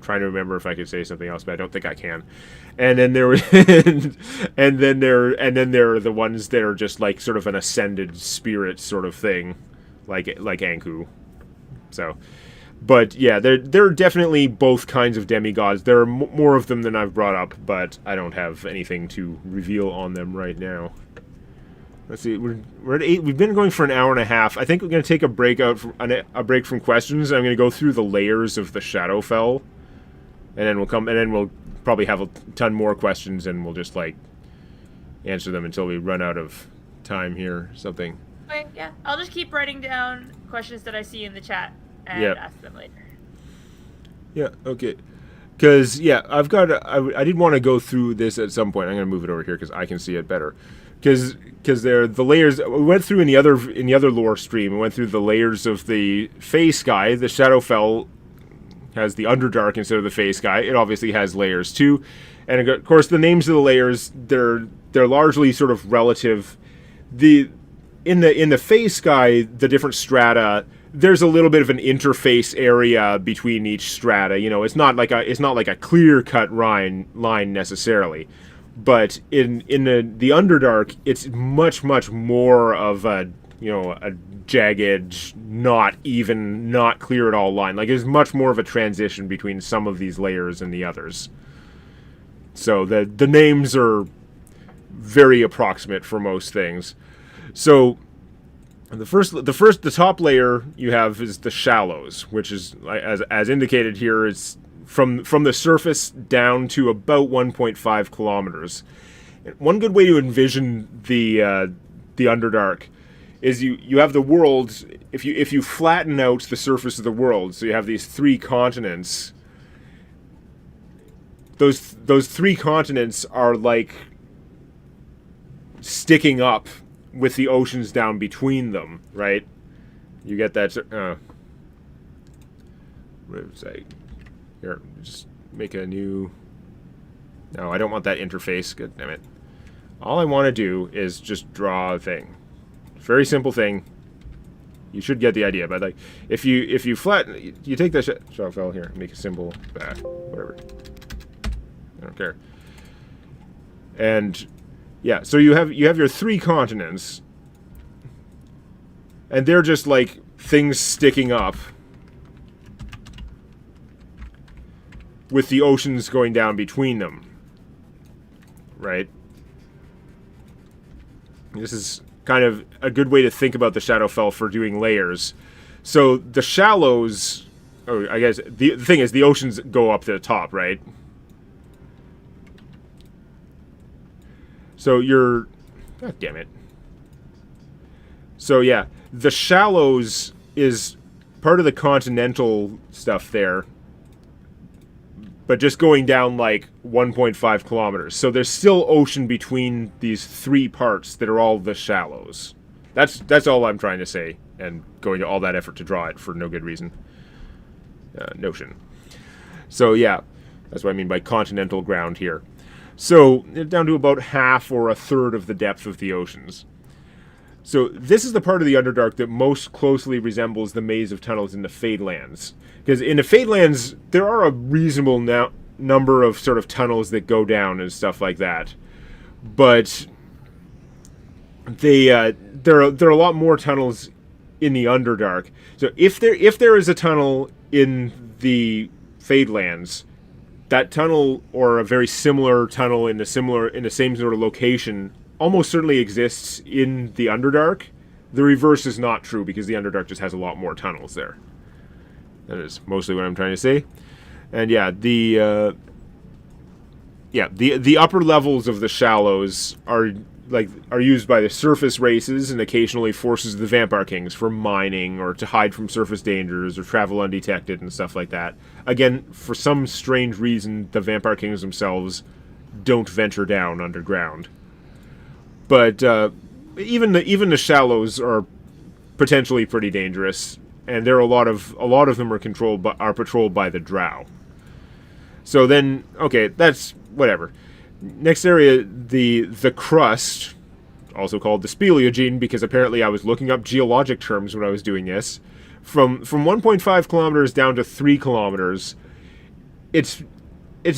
trying to remember if I could say something else, but I don't think I can. And then there were, and then there are the ones that are just like sort of an ascended spirit sort of thing, like Anku. So, but yeah, there are definitely both kinds of demigods. There are more of them than I've brought up, but I don't have anything to reveal on them right now. Let's see, we're at 8. We've been going for an hour and a half. I think we're going to take a break from questions. I'm going to go through the layers of the Shadowfel, and then we'll probably have a ton more questions, and we'll just like answer them until we run out of time here or something. Okay, yeah, I'll just keep writing down questions that I see in the chat and ask them later. Yeah, okay. Because, yeah, I did want to go through this at some point. I'm going to move it over here because I can see it better. Because they're the layers we went through in the other lore stream. We went through the layers of the Fey Sky. The Shadowfel has the Underdark instead of the Fey Sky. It obviously has layers too, and of course the names of the layers they're largely sort of relative. In the Fey Sky, the different strata, there's a little bit of an interface area between each strata. You know, it's not like a clear cut line necessarily. But in the Underdark, it's much more of a jagged, not clear at all line. Like, there's much more of a transition between some of these layers and the others. So the names are very approximate for most things. So the top layer you have is the shallows, which is, as indicated here, is from the surface down to about 1.5 kilometers. One good way to envision the Underdark is you have the world. If you flatten out the surface of the world, so you have these 3 continents. Those 3 continents are like sticking up with the oceans down between them, right? You get that. What was I? Here, just make a new... No, I don't want that interface. God damn it. All I want to do is just draw a thing. Very simple thing. You should get the idea, but like, if you flatten, you take that Shadowfel here, make a symbol, whatever. I don't care. And yeah, so you have your 3 continents, and they're just like things sticking up, with the oceans going down between them, right? This is kind of a good way to think about the Shadowfel for doing layers. So the shallows, I guess the thing is the oceans go up to the top, right? So God damn it. So yeah, the shallows is part of the continental stuff there, but just going down like 1.5 kilometers. So there's still ocean between these 3 parts that are all the shallows. That's all I'm trying to say, and going to all that effort to draw it for no good reason. Notion. So yeah, that's what I mean by continental ground here. So down to about half or a third of the depth of the oceans. So this is the part of the Underdark that most closely resembles the maze of tunnels in the Fadelands. Because in the Fadelands, there are a reasonable number of sort of tunnels that go down and stuff like that. But there are a lot more tunnels in the Underdark. So if there is a tunnel in the Fadelands, that tunnel or a very similar tunnel in the same sort of location almost certainly exists in the Underdark. The reverse is not true because the Underdark just has a lot more tunnels there. That is mostly what I'm trying to say. And yeah, the upper levels of the shallows are are used by the surface races and occasionally forces of the Vampire Kings for mining or to hide from surface dangers or travel undetected and stuff like that. Again, for some strange reason, the Vampire Kings themselves don't venture down underground. But even the shallows are potentially pretty dangerous, and there are a lot of them are patrolled by the Drow. So then, okay, that's whatever. Next area, the crust, also called the speleogene, because apparently I was looking up geologic terms when I was doing this. From 1.5 kilometers down to 3 kilometers, it's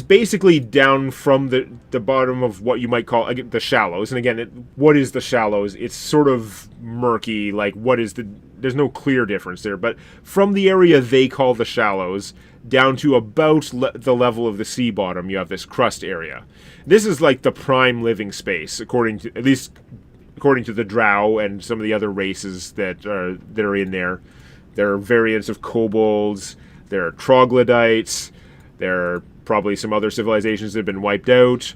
basically down from the bottom of what you might call the shallows. And again, what is the shallows? It's sort of murky, like there's no clear difference there. But from the area they call the shallows down to about the level of the sea bottom, you have this crust area. This is like the prime living space, according to the Drow and some of the other races that are in there. There are variants of kobolds, there are troglodytes, there are probably some other civilizations that have been wiped out.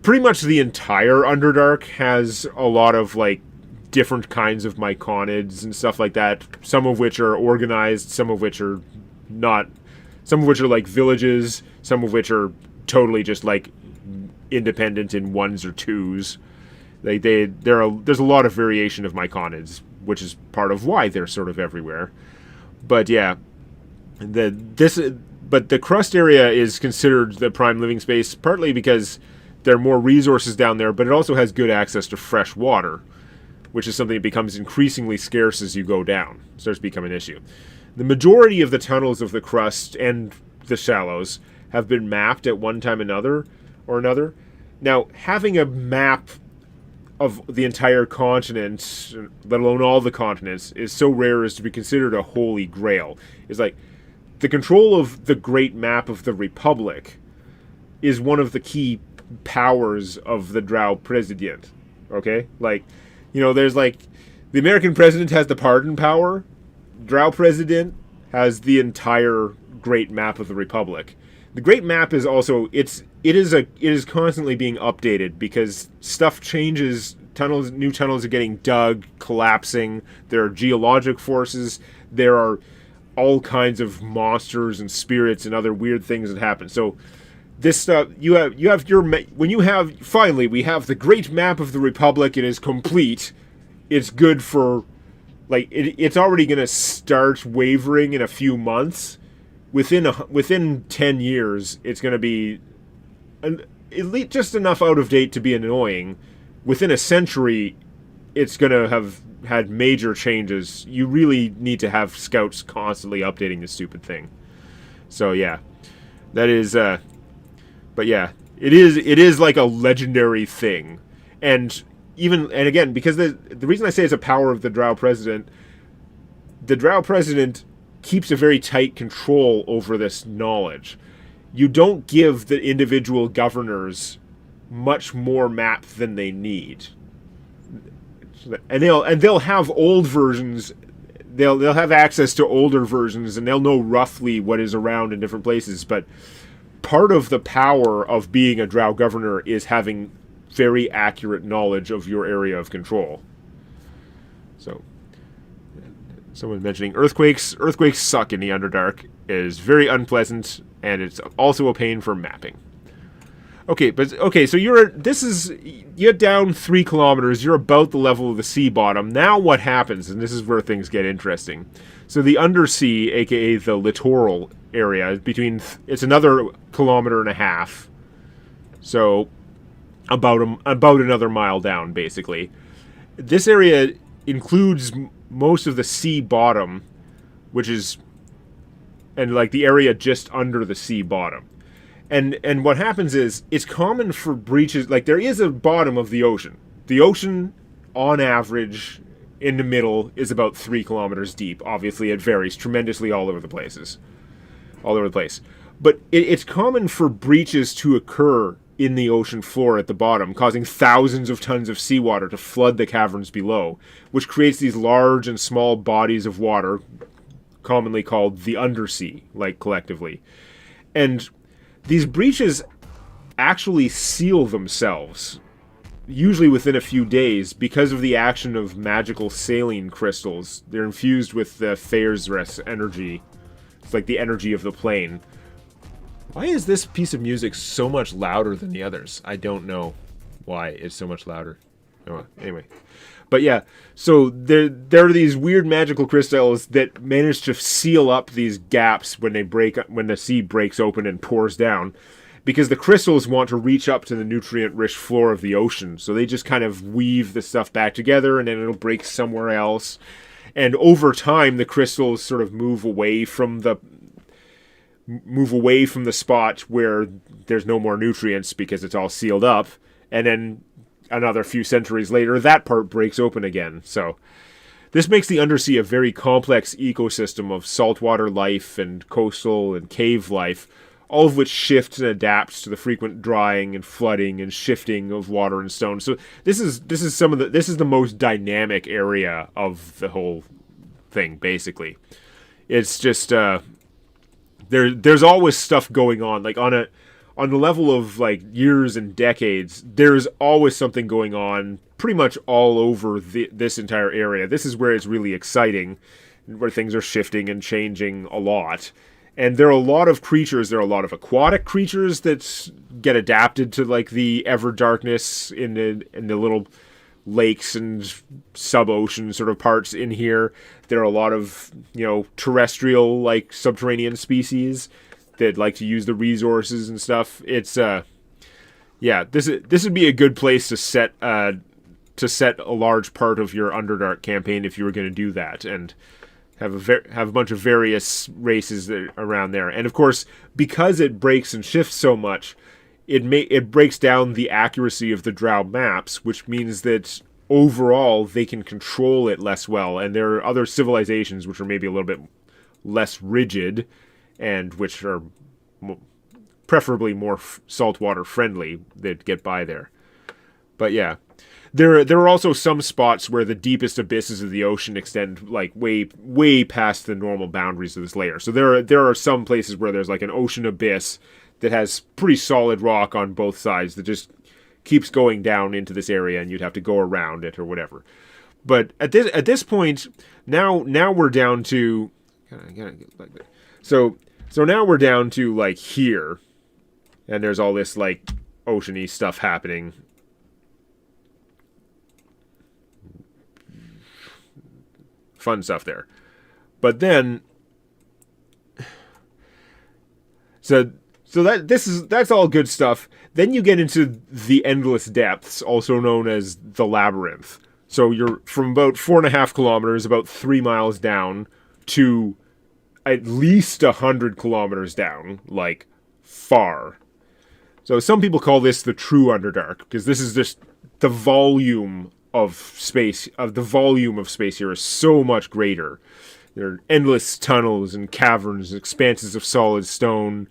Pretty much the entire Underdark has a lot of different kinds of myconids and stuff like that, some of which are organized, some of which are not. Some of which are like villages, some of which are totally just independent in ones or twos. There's a lot of variation of myconids, which is part of why they're sort of everywhere. But yeah, but the crust area is considered the prime living space partly because there are more resources down there, but it also has good access to fresh water, which is something that becomes increasingly scarce as you go down. It starts to become an issue. The majority of the tunnels of the crust and the shallows have been mapped at one time or another. Now, having a map of the entire continent, let alone all the continents, is so rare as to be considered a holy grail. It's like the control of the great map of the Republic is one of the key powers of the Drow President. Okay? There's the American president has the pardon power. Drow President has the entire great map of the Republic. The great map is also it is constantly being updated because stuff changes. New tunnels are getting dug, collapsing. There are geologic forces. There are all kinds of monsters and spirits and other weird things that happen. So this stuff we have the great map of the Republic. It is complete. It's good for. It's already going to start wavering in a few months. Within 10 years, it's going to be just enough out of date to be annoying. Within a century, it's going to have had major changes. You really need to have scouts constantly updating this stupid thing. So yeah, that is. But yeah, it is like a legendary thing, and again, because the reason I say it's a power of the Drow President keeps a very tight control over this knowledge. You don't give the individual governors much more map than they need, and they'll have old versions. They'll have access to older versions, and they'll know roughly what is around in different places. But part of the power of being a Drow governor is having very accurate knowledge of your area of control. So, someone mentioning earthquakes. Earthquakes suck in the Underdark. It is very unpleasant, and it's also a pain for mapping. So you're down 3 kilometers. You're about the level of the sea bottom. Now what happens? And this is where things get interesting. So the undersea, aka the littoral area, it's another 1.5 kilometers. So about another mile down, basically. This area includes most of the sea bottom, and the area just under the sea bottom. And what happens is, it's common for breaches, there is a bottom of the ocean. The ocean, on average, in the middle, is about 3 kilometers deep. Obviously, it varies tremendously all over the place. But it's common for breaches to occur in the ocean floor at the bottom, causing thousands of tons of seawater to flood the caverns below, which creates these large and small bodies of water, commonly called the undersea, collectively. And these breaches actually seal themselves usually within a few days, because of the action of magical saline crystals. They're infused with the Feyer's energy. It's like the energy of the plane. Why is this piece of music so much louder than the others? I don't know why it's so much louder. Oh, anyway. But yeah, so there are these weird magical crystals that manage to seal up these gaps when the sea breaks open and pours down, because the crystals want to reach up to the nutrient-rich floor of the ocean. So they just kind of weave the stuff back together, and then it'll break somewhere else. And over time, the crystals sort of move away from the spot where there's no more nutrients because it's all sealed up, and then another few centuries later, that part breaks open again. So this makes the undersea a very complex ecosystem of saltwater life and coastal and cave life, all of which shifts and adapts to the frequent drying and flooding and shifting of water and stone. So this is the most dynamic area of the whole thing, basically. It's just there's always stuff going on, like on the level of like years and decades. There's always something going on pretty much all over this entire area. This is where it's really exciting, where things are shifting and changing a lot. And there are a lot of creatures. There are a lot of aquatic creatures that get adapted to like the ever darkness in the little lakes and sub-ocean sort of parts in here. There are a lot of, terrestrial, like subterranean species that like to use the resources and stuff. It's this would be a good place to set a large part of your Underdark campaign if you were going to do that, and have a bunch of various races around there. And of course, because it breaks and shifts so much, it breaks down the accuracy of the Drow maps, which means that overall they can control it less well. And there are other civilizations which are maybe a little bit less rigid, and which are preferably more saltwater friendly, that get by there. But yeah, there are also some spots where the deepest abysses of the ocean extend like way past the normal boundaries of this layer. So there are some places where there's like an ocean abyss that has pretty solid rock on both sides that just keeps going down into this area, and you'd have to go around it or whatever. But at this point, now we're down to so now we're down to like here, and there's all this like oceany stuff happening. Fun stuff there. But then that's all good stuff. Then you get into the endless depths, also known as the labyrinth. So you're from about 4.5 kilometers, about 3 miles down, to at least 100 kilometers down, like far. So some people call this the true Underdark, because this is just the volume of space. The volume of space here is so much greater. There are endless tunnels and caverns, expanses of solid stone.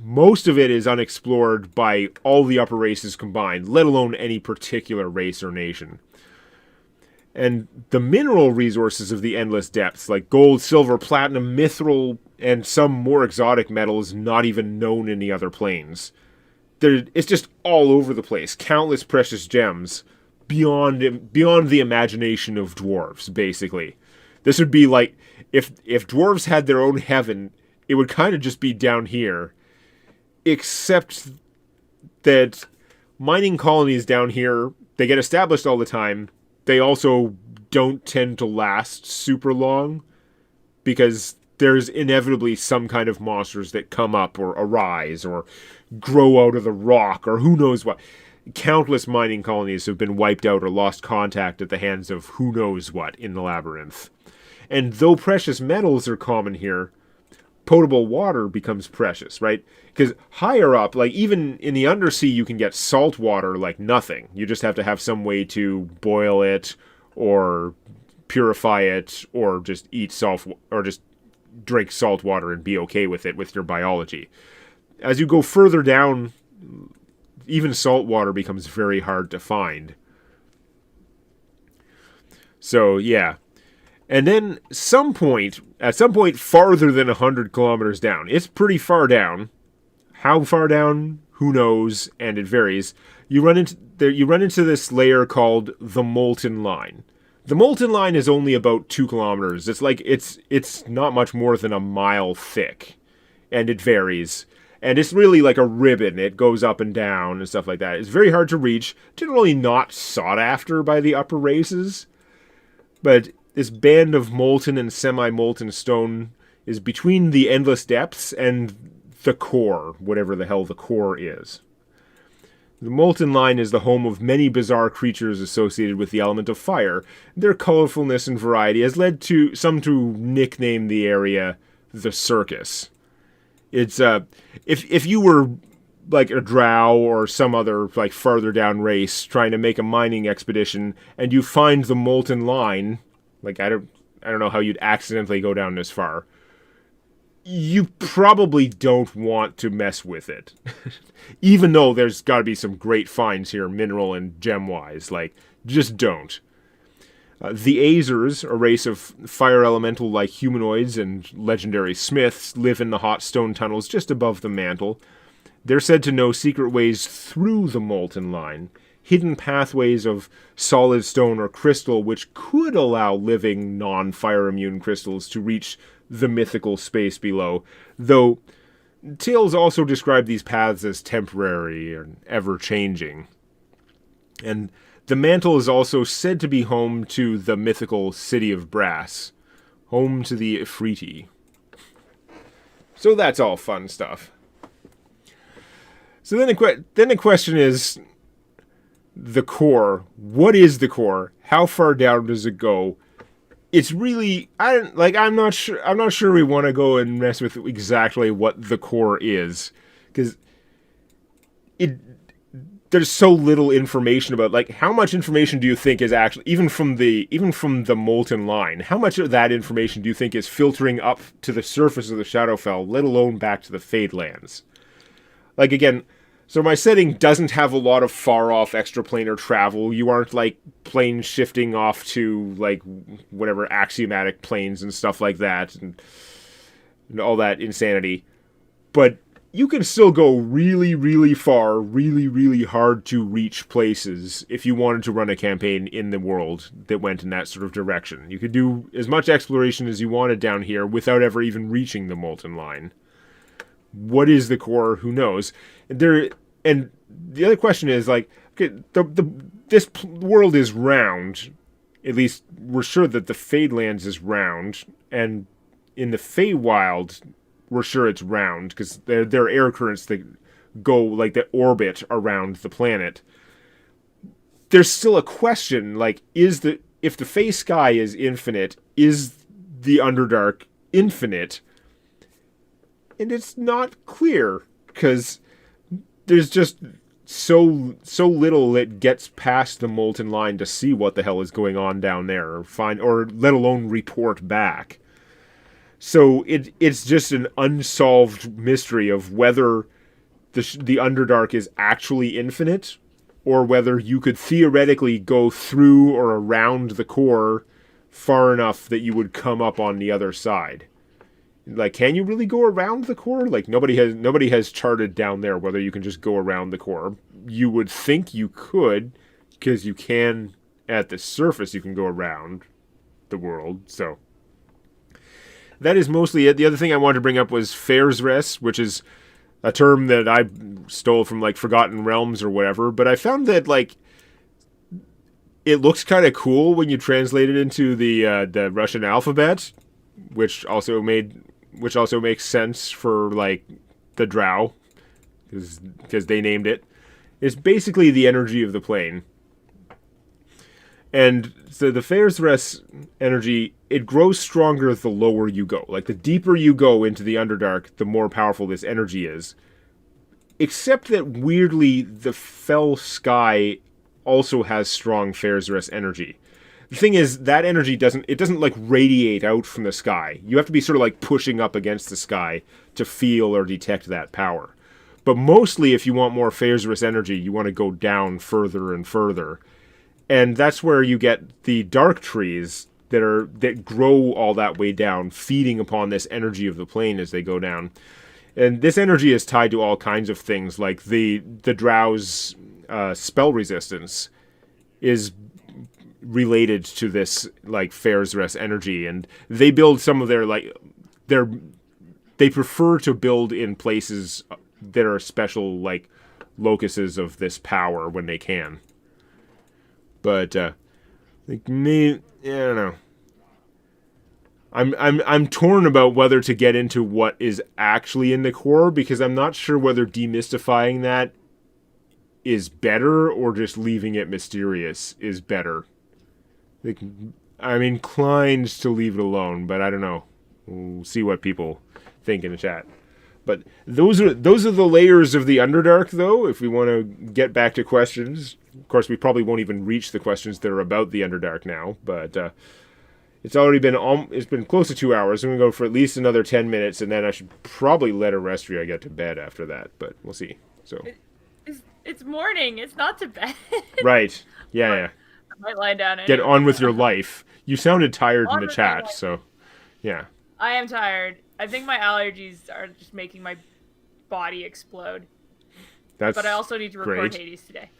Most of it is unexplored by all the upper races combined, let alone any particular race or nation. And the mineral resources of the endless depths, like gold, silver, platinum, mithril, and some more exotic metals not even known in the other planes. It's just all over the place. Countless precious gems beyond the imagination of dwarves, basically. This would be like, if dwarves had their own heaven, it would kind of just be down here. Except that mining colonies down here, they get established all the time. They also don't tend to last super long, because there's inevitably some kind of monsters that come up or arise or grow out of the rock or who knows what. Countless mining colonies have been wiped out or lost contact at the hands of who knows what in the labyrinth. And though precious metals are common here, potable water becomes precious, right? Because higher up, like even in the undersea, you can get salt water like nothing. You just have to have some way to boil it or purify it, or just eat salt, or just drink salt water and be okay with it with your biology. As you go further down, even salt water becomes very hard to find. So yeah. And then at some point farther than 100 kilometers down, it's pretty far down. How far down? who knows, and it varies. You run into this layer called the Molten Line. The Molten Line is only about 2 kilometers. It's not much more than a mile thick, and it varies. And it's really like a ribbon. It goes up and down and stuff like that. It's very hard to reach. Generally not sought after by the upper races. But this band of molten and semi-molten stone is between the endless depths and the core, whatever the hell the core is. The Molten Line is the home of many bizarre creatures associated with the element of fire. Their colorfulness and variety has led to some to nickname the area the Circus. It's if you were like a drow or some other like farther down race trying to make a mining expedition and you find the Molten Line, like I don't know how you'd accidentally go down this far. You probably don't want to mess with it. Even though there's got to be some great finds here, mineral and gem-wise. Like, just don't. The Azers, a race of fire elemental-like humanoids and legendary smiths, live in the hot stone tunnels just above the mantle. They're said to know secret ways through the Molten Line, hidden pathways of solid stone or crystal which could allow living, non-fire-immune crystals to reach the mythical space below, though tales also describe these paths as temporary and ever-changing. And the mantle is also said to be home to the mythical City of Brass, home to the Ifriti. So that's all fun stuff. So then the question is, the core. What is the core? How far down does it go? It's really I'm not sure we want to go and mess with exactly what the core is, because there's so little information about, like, how much information do you think is actually even from the Molten Line, how much of that information do you think is filtering up to the surface of the Shadowfel, let alone back to the Fadelands? Like, again, so my setting doesn't have a lot of far-off extraplanar travel. You aren't, like, plane shifting off to, like, whatever axiomatic planes and stuff like that, and all that insanity. But you can still go really, really far, really, really hard to reach places if you wanted to run a campaign in the world that went in that sort of direction. You could do as much exploration as you wanted down here without ever even reaching the Molten Line. What is the core? Who knows? And the other question is, like, okay, this world is round. At least we're sure that the Fadelands is round, and in the Feywild, we're sure it's round because there are air currents that go, like, that orbit around the planet. There's still a question, like, if the Fey sky is infinite, is the Underdark infinite? And it's not clear, because there's just so little that gets past the Molten Line to see what the hell is going on down there, or let alone report back. So it's just an unsolved mystery of whether the Underdark is actually infinite, or whether you could theoretically go through or around the core far enough that you would come up on the other side. Like, can you really go around the core? Like, nobody has charted down there whether you can just go around the core. You would think you could, because you can, at the surface, you can go around the world. So that is mostly it. The other thing I wanted to bring up was Fairsres, which is a term that I stole from, like, Forgotten Realms or whatever. But I found that, like, it looks kind of cool when you translate it into the Russian alphabet, which also makes sense for, like, the Drow, because they named it. It's basically the energy of the plane. And so the Fairsres energy, it grows stronger the lower you go. Like, the deeper you go into the Underdark, the more powerful this energy is. Except that, weirdly, the Fel sky also has strong Fairsres energy. The thing is, that energy doesn't like radiate out from the sky. You have to be sort of like pushing up against the sky to feel or detect that power. But mostly, if you want more Fairsres energy, you want to go down further and further. And that's where you get the dark trees that grow all that way down, feeding upon this energy of the plane as they go down. And this energy is tied to all kinds of things, like the Drow's spell resistance is related to this like Fair's Rest energy, and they build some of they prefer to build in places that are special like locuses of this power when they can. But like me, I don't know. I'm torn about whether to get into what is actually in the core, because I'm not sure whether demystifying that is better or just leaving it mysterious is better. Like, I'm inclined to leave it alone, but I don't know. We'll see what people think in the chat. But those are the layers of the Underdark, though. If we want to get back to questions, of course, we probably won't even reach the questions that are about the Underdark now, but. It's already been it's been close to 2 hours. I'm going to go for at least another 10 minutes, and then I should probably let Arestria get to bed after that, but we'll see. So It's morning. It's not to bed. Right. Yeah. I might lie down anyway. Get on with your life. You sounded tired in the chat, so yeah. I am tired. I think my allergies are just making my body explode. But I also need to record great. Hades today.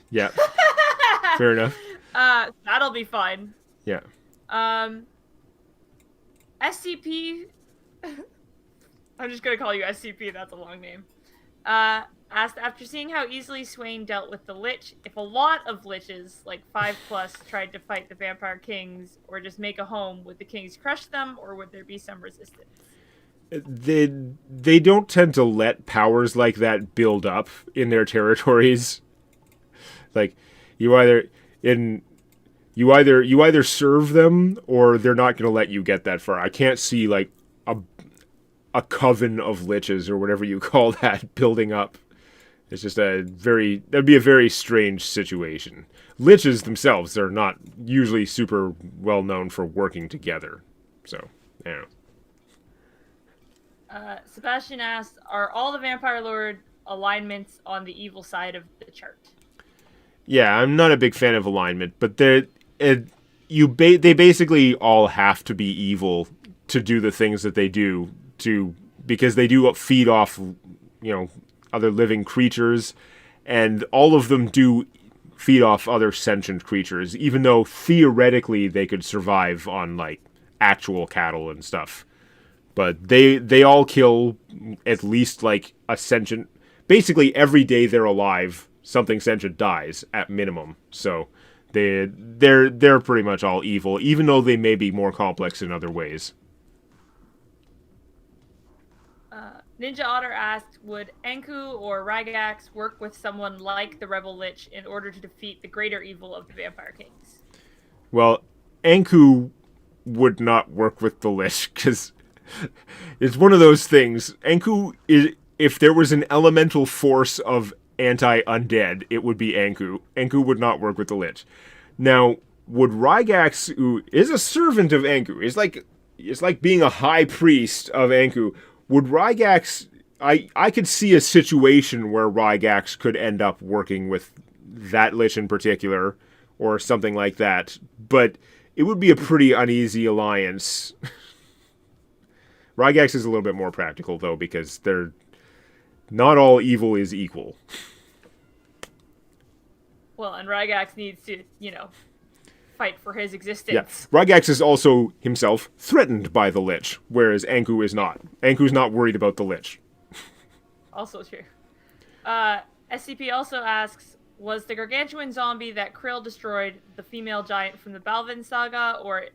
Yeah. Fair enough. That'll be fun. Yeah. SCP, I'm just gonna call you SCP, that's a long name, asked, after seeing how easily Swain dealt with the Lich, if a lot of Liches, like 5+, tried to fight the Vampire Kings, or just make a home, would the Kings crush them, or would there be some resistance? They don't tend to let powers like that build up in their territories. Like, you either serve them, or they're not going to let you get that far. I can't see like a coven of liches or whatever you call that building up. It's just that'd be a very strange situation. Liches themselves are not usually super well known for working together. So, I don't know. Sebastian asks, are all the Vampire Lord alignments on the evil side of the chart? Yeah, I'm not a big fan of alignment, but they basically all have to be evil to do the things that they do, because they do feed off, other living creatures, and all of them do feed off other sentient creatures, even though theoretically they could survive on like actual cattle and stuff. But they all kill at least like a sentient. Basically, every day they're alive, something sentient dies at minimum. So they're pretty much all evil, even though they may be more complex in other ways. Ninja Otter asked, would Anku or Rygax work with someone like the Rebel Lich in order to defeat the greater evil of the Vampire Kings? Well, Anku would not work with the Lich, because it's one of those things. Anku is, if there was an elemental force of anti-undead, it would be Anku. Anku would not work with the Lich. Now, would Rygax, who is a servant of Anku, is like being a high priest of Anku, would Rygax... I could see a situation where Rygax could end up working with that Lich in particular, or something like that, but it would be a pretty uneasy alliance. Rygax is a little bit more practical, though, because not all evil is equal. Well, and Rygax needs to, fight for his existence. Yeah, Rygax is also himself threatened by the Lich, whereas Anku is not. Anku's not worried about the Lich. Also true. SCP also asks, was the gargantuan zombie that Krill destroyed the female giant from the Balvin saga, or...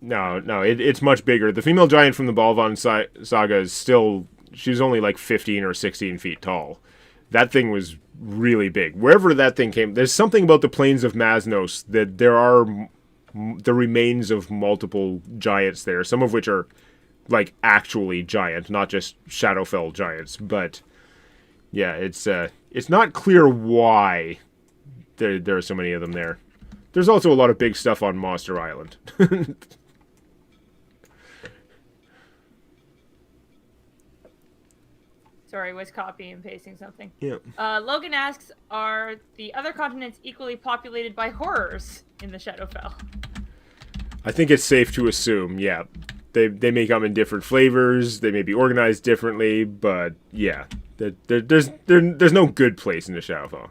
No, it's much bigger. The female giant from the Balvan saga is still... She's only like 15 or 16 feet tall. That thing was really big. Wherever that thing came... There's something about the plains of Masnos that there are the remains of multiple giants there, some of which are like actually giant, not just Shadowfel giants. But yeah, it's not clear why there are so many of them there. There's also a lot of big stuff on Monster Island. Sorry, was copying and pasting something. Yeah. Logan asks, are the other continents equally populated by horrors in the Shadowfell? I think it's safe to assume, yeah. they may come in different flavors. They may be organized differently, but yeah, there's no good place in the Shadowfell.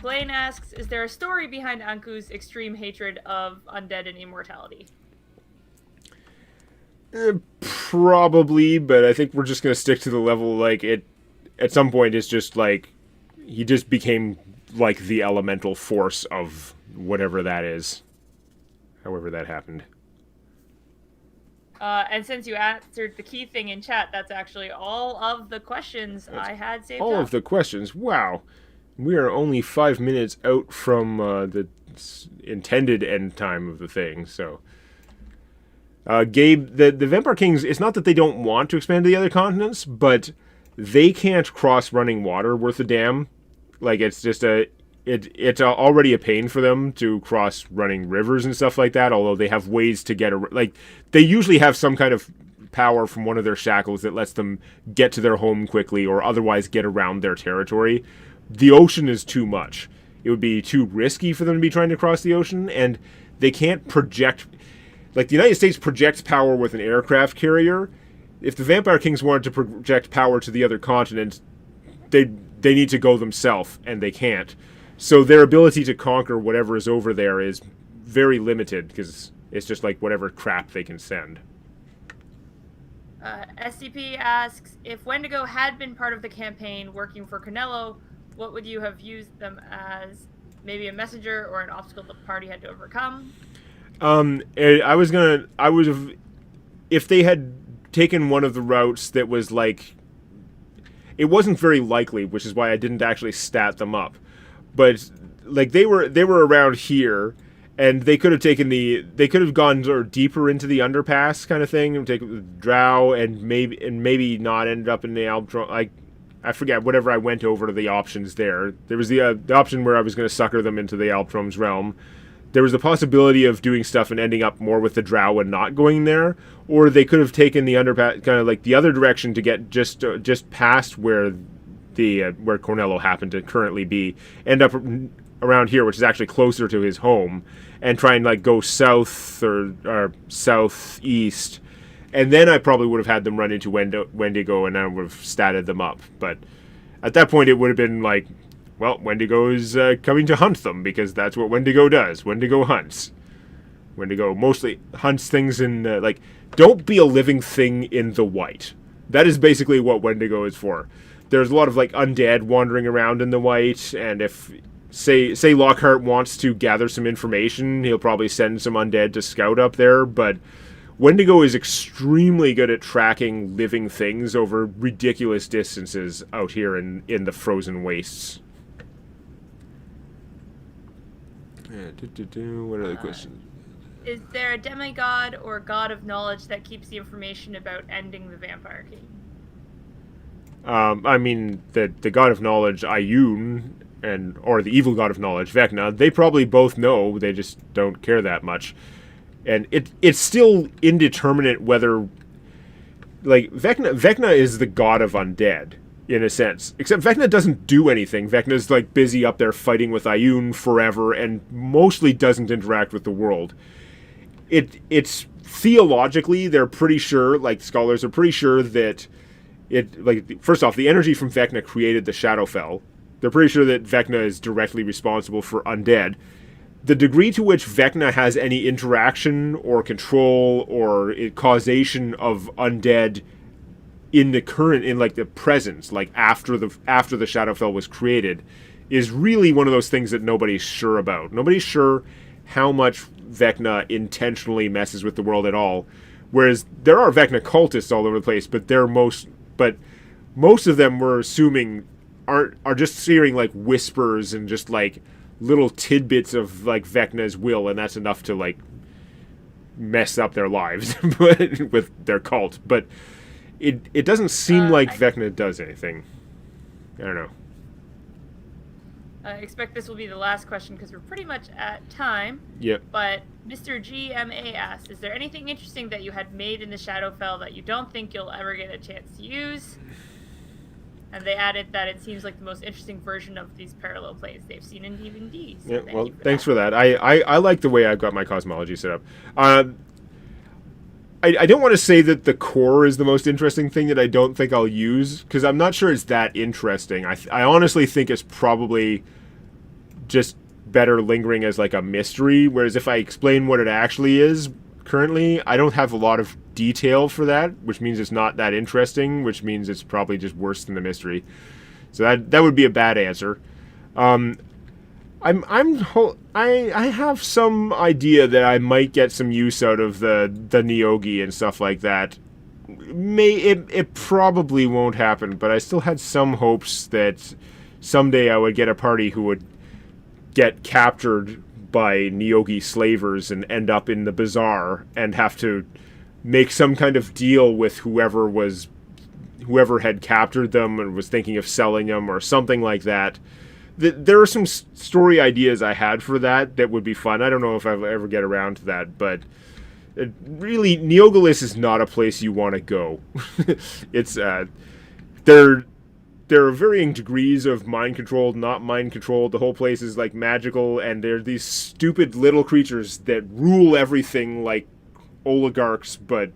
Blaine asks, is there a story behind Anku's extreme hatred of undead and immortality? Probably, but I think we're just gonna stick to the level like it. At some point, it's just like he just became like the elemental force of whatever that is. However that happened. And since you answered the key thing in chat, that's actually all of the questions I had saved all up. of the questions. Wow. We are only 5 minutes out from the intended end time of the thing, so... Gabe, the Vampire Kings, it's not that they don't want to expand to the other continents, but they can't cross running water worth a damn. Like, it's just it's already a pain for them to cross running rivers and stuff like that, although they have ways to get... Like, they usually have some kind of power from one of their shackles that lets them get to their home quickly or otherwise get around their territory. The ocean is too much. It would be too risky for them to be trying to cross the ocean, and they can't project... Like, the United States projects power with an aircraft carrier. If the Vampire Kings wanted to project power to the other continent, they need to go themselves, and they can't. So their ability to conquer whatever is over there is very limited, because it's just like whatever crap they can send. SCP asks, if Wendigo had been part of the campaign working for Canelo, what would you have used them as? Maybe a messenger or an obstacle the party had to overcome? If they had taken one of the routes that was like, it wasn't very likely, which is why I didn't actually stat them up, but like they were around here, and they could have gone sort of deeper into the underpass kind of thing, and take Drow, and maybe not ended up in the Albatron. I forget, whatever I went over to the options there. There was the option where I was going to sucker them into the Albatrom's realm. There was the possibility of doing stuff and ending up more with the Drow and not going there, or they could have taken the underpass, kind of like the other direction to get just past where where Cornello happened to currently be, end up around here, which is actually closer to his home, and try and like go south or southeast. And then I probably would have had them run into Wendigo, and I would have statted them up. But at that point, it would have been like, well, Wendigo is coming to hunt them, because that's what Wendigo does. Wendigo hunts. Wendigo mostly hunts things in, don't be a living thing in the white. That is basically what Wendigo is for. There's a lot of, undead wandering around in the white, and if, say Lockhart wants to gather some information, he'll probably send some undead to scout up there, but... Wendigo is extremely good at tracking living things over ridiculous distances out here in the frozen wastes. What other questions? Is there a demigod or god of knowledge that keeps the information about ending the Vampire King? I mean, the god of knowledge, Ioun, or the evil god of knowledge, Vecna, they probably both know, they just don't care that much. And it's still indeterminate whether, Vecna is the god of undead, in a sense. Except Vecna doesn't do anything. Vecna's, busy up there fighting with Ioun forever, and mostly doesn't interact with the world. It's theologically, they're pretty sure, scholars are pretty sure that first off, the energy from Vecna created the Shadowfel. They're pretty sure that Vecna is directly responsible for undead. The degree to which Vecna has any interaction or control or causation of undead in the present, after the Shadowfell was created, is really one of those things that nobody's sure about. Nobody's sure how much Vecna intentionally messes with the world at all. Whereas there are Vecna cultists all over the place, but most of them, we're assuming, are just hearing whispers and just little tidbits of Vecna's will, and that's enough to mess up their lives with their cult. But it doesn't seem like Vecna does anything. I don't know. I expect this will be the last question because we're pretty much at time. Yep. But Mr. GMA asks, is there anything interesting that you had made in the Shadowfell that you don't think you'll ever get a chance to use? And they added that it seems like the most interesting version of these parallel planes they've seen in D&D. So yeah, thanks for that. I like the way I've got my cosmology set up. I don't want to say that the core is the most interesting thing that I don't think I'll use, because I'm not sure it's that interesting. I honestly think it's probably just better lingering as like a mystery, whereas if I explain what it actually is currently, I don't have a lot of detail for that, which means it's not that interesting, which means it's probably just worse than the mystery. So that would be a bad answer. I have some idea that I might get some use out of the Neogi and stuff like that. It probably won't happen, but I still had some hopes that someday I would get a party who would get captured by Neogi slavers and end up in the bazaar and have to make some kind of deal with whoever had captured them and was thinking of selling them or something like that. There are some story ideas I had for that would be fun. I don't know if I'll ever get around to that, but really, Neogolis is not a place you want to go. It's there are varying degrees of mind controlled, not mind controlled. The whole place is like magical, and they're these stupid little creatures that rule everything like oligarchs, but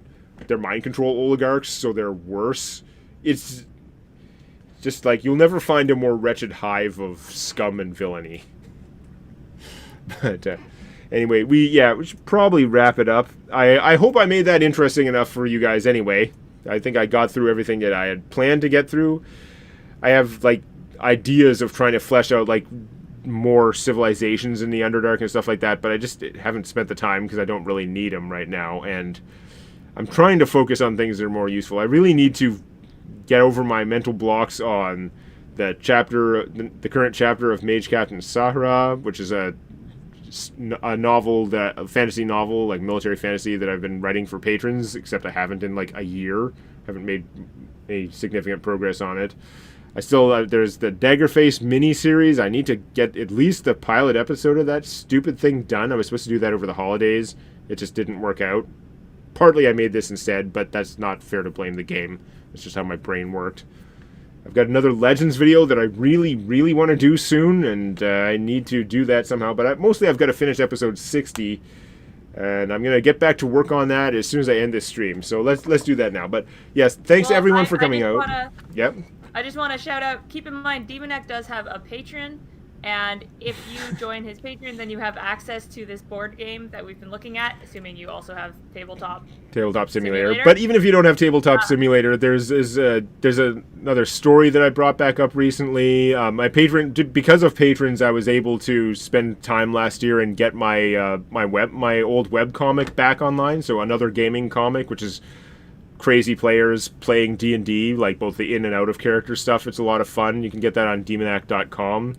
they're mind control oligarchs, so they're worse. It's just like you'll never find a more wretched hive of scum and villainy. But anyway, we should probably wrap it up. I hope I made that interesting enough for you guys anyway. I think I got through everything that I had planned to get through. I have like ideas of trying to flesh out like more civilizations in the Underdark and stuff like that, but I just haven't spent the time because I don't really need them right now, and I'm trying to focus on things that are more useful. I really need to get over my mental blocks on the current chapter of Mage Captain Sahara, which is a novel, a fantasy novel, like military fantasy that I've been writing for patrons, except I haven't in like a year. Haven't made any significant progress on it. I still, there's the Daggerface mini-series. I need to get at least the pilot episode of that stupid thing done. I was supposed to do that over the holidays. It just didn't work out. Partly I made this instead, but that's not fair to blame the game. It's just how my brain worked. I've got another Legends video that I really, really want to do soon, and I need to do that somehow. But mostly I've got to finish episode 60, and I'm going to get back to work on that as soon as I end this stream. So let's do that now. But yes, thanks everyone for coming out. Yep. I just want to shout out, keep in mind, DemonaCast does have a Patreon, and if you join his Patreon, then you have access to this board game that we've been looking at, assuming you also have Tabletop Simulator. But even if you don't have Tabletop Simulator, there's another story that I brought back up recently. My patron, because of patrons, I was able to spend time last year and get my old webcomic back online. So another gaming comic, which is crazy players playing D&D, like both the in and out of character stuff. It's a lot of fun. You can get that on demonac.com.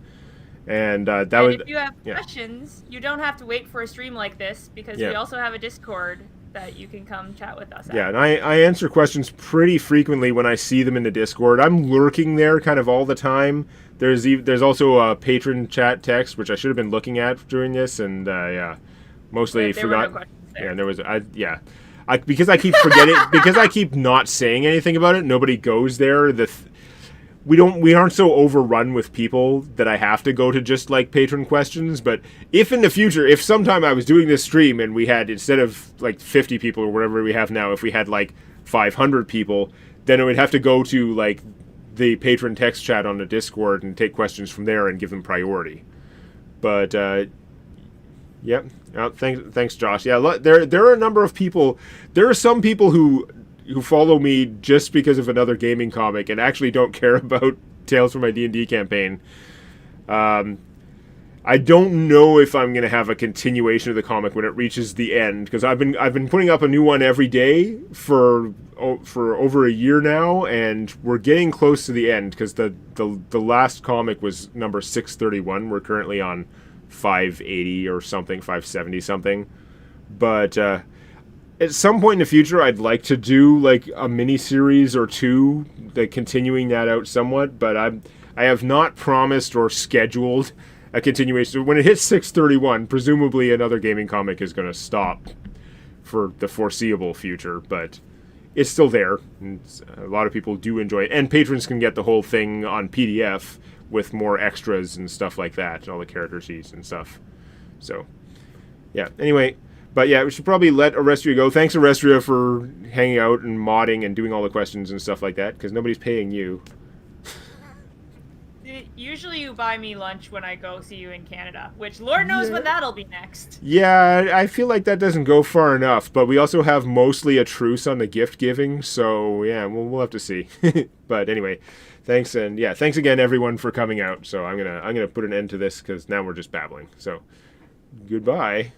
And if you have questions, you don't have to wait for a stream like this, because we also have a Discord that you can come chat with us at. Yeah, and I answer questions pretty frequently when I see them in the Discord. I'm lurking there kind of all the time. There's also a patron chat text, which I should have been looking at during this, and mostly forgot. Were no questions there. Yeah, and there was because I keep forgetting, because I keep not saying anything about it, nobody goes there. We aren't so overrun with people that I have to go to just like patron questions. But if in the future, if sometime I was doing this stream and we had, instead of like 50 people or whatever we have now, if we had like 500 people, then it would have to go to like the patron text chat on the Discord and take questions from there and give them priority. But yep. Thanks, Josh. Yeah, there are a number of people. There are some people who follow me just because of another gaming comic and actually don't care about Tales from my D&D campaign. I don't know if I'm going to have a continuation of the comic when it reaches the end, because I've been putting up a new one every day for over a year now, and we're getting close to the end, because the last comic was number 631. We're currently on 580 or something, 570 something. But at some point in the future, I'd like to do like a mini series or two, like continuing that out somewhat. But I have not promised or scheduled a continuation. When it hits 631, presumably another gaming comic is going to stop for the foreseeable future. But it's still there. And a lot of people do enjoy it, and patrons can get the whole thing on PDF with more extras and stuff like that, and all the character sheets and stuff. So, yeah. Anyway, But yeah, we should probably let Arestria go. Thanks, Arestria, for hanging out and modding and doing all the questions and stuff like that, because nobody's paying you. Usually you buy me lunch when I go see you in Canada, which Lord knows when that'll be next. Yeah, I feel like that doesn't go far enough, but we also have mostly a truce on the gift giving, so yeah, we'll have to see. But anyway, thanks, and yeah, thanks again everyone for coming out. So I'm gonna put an end to this because now we're just babbling. So goodbye.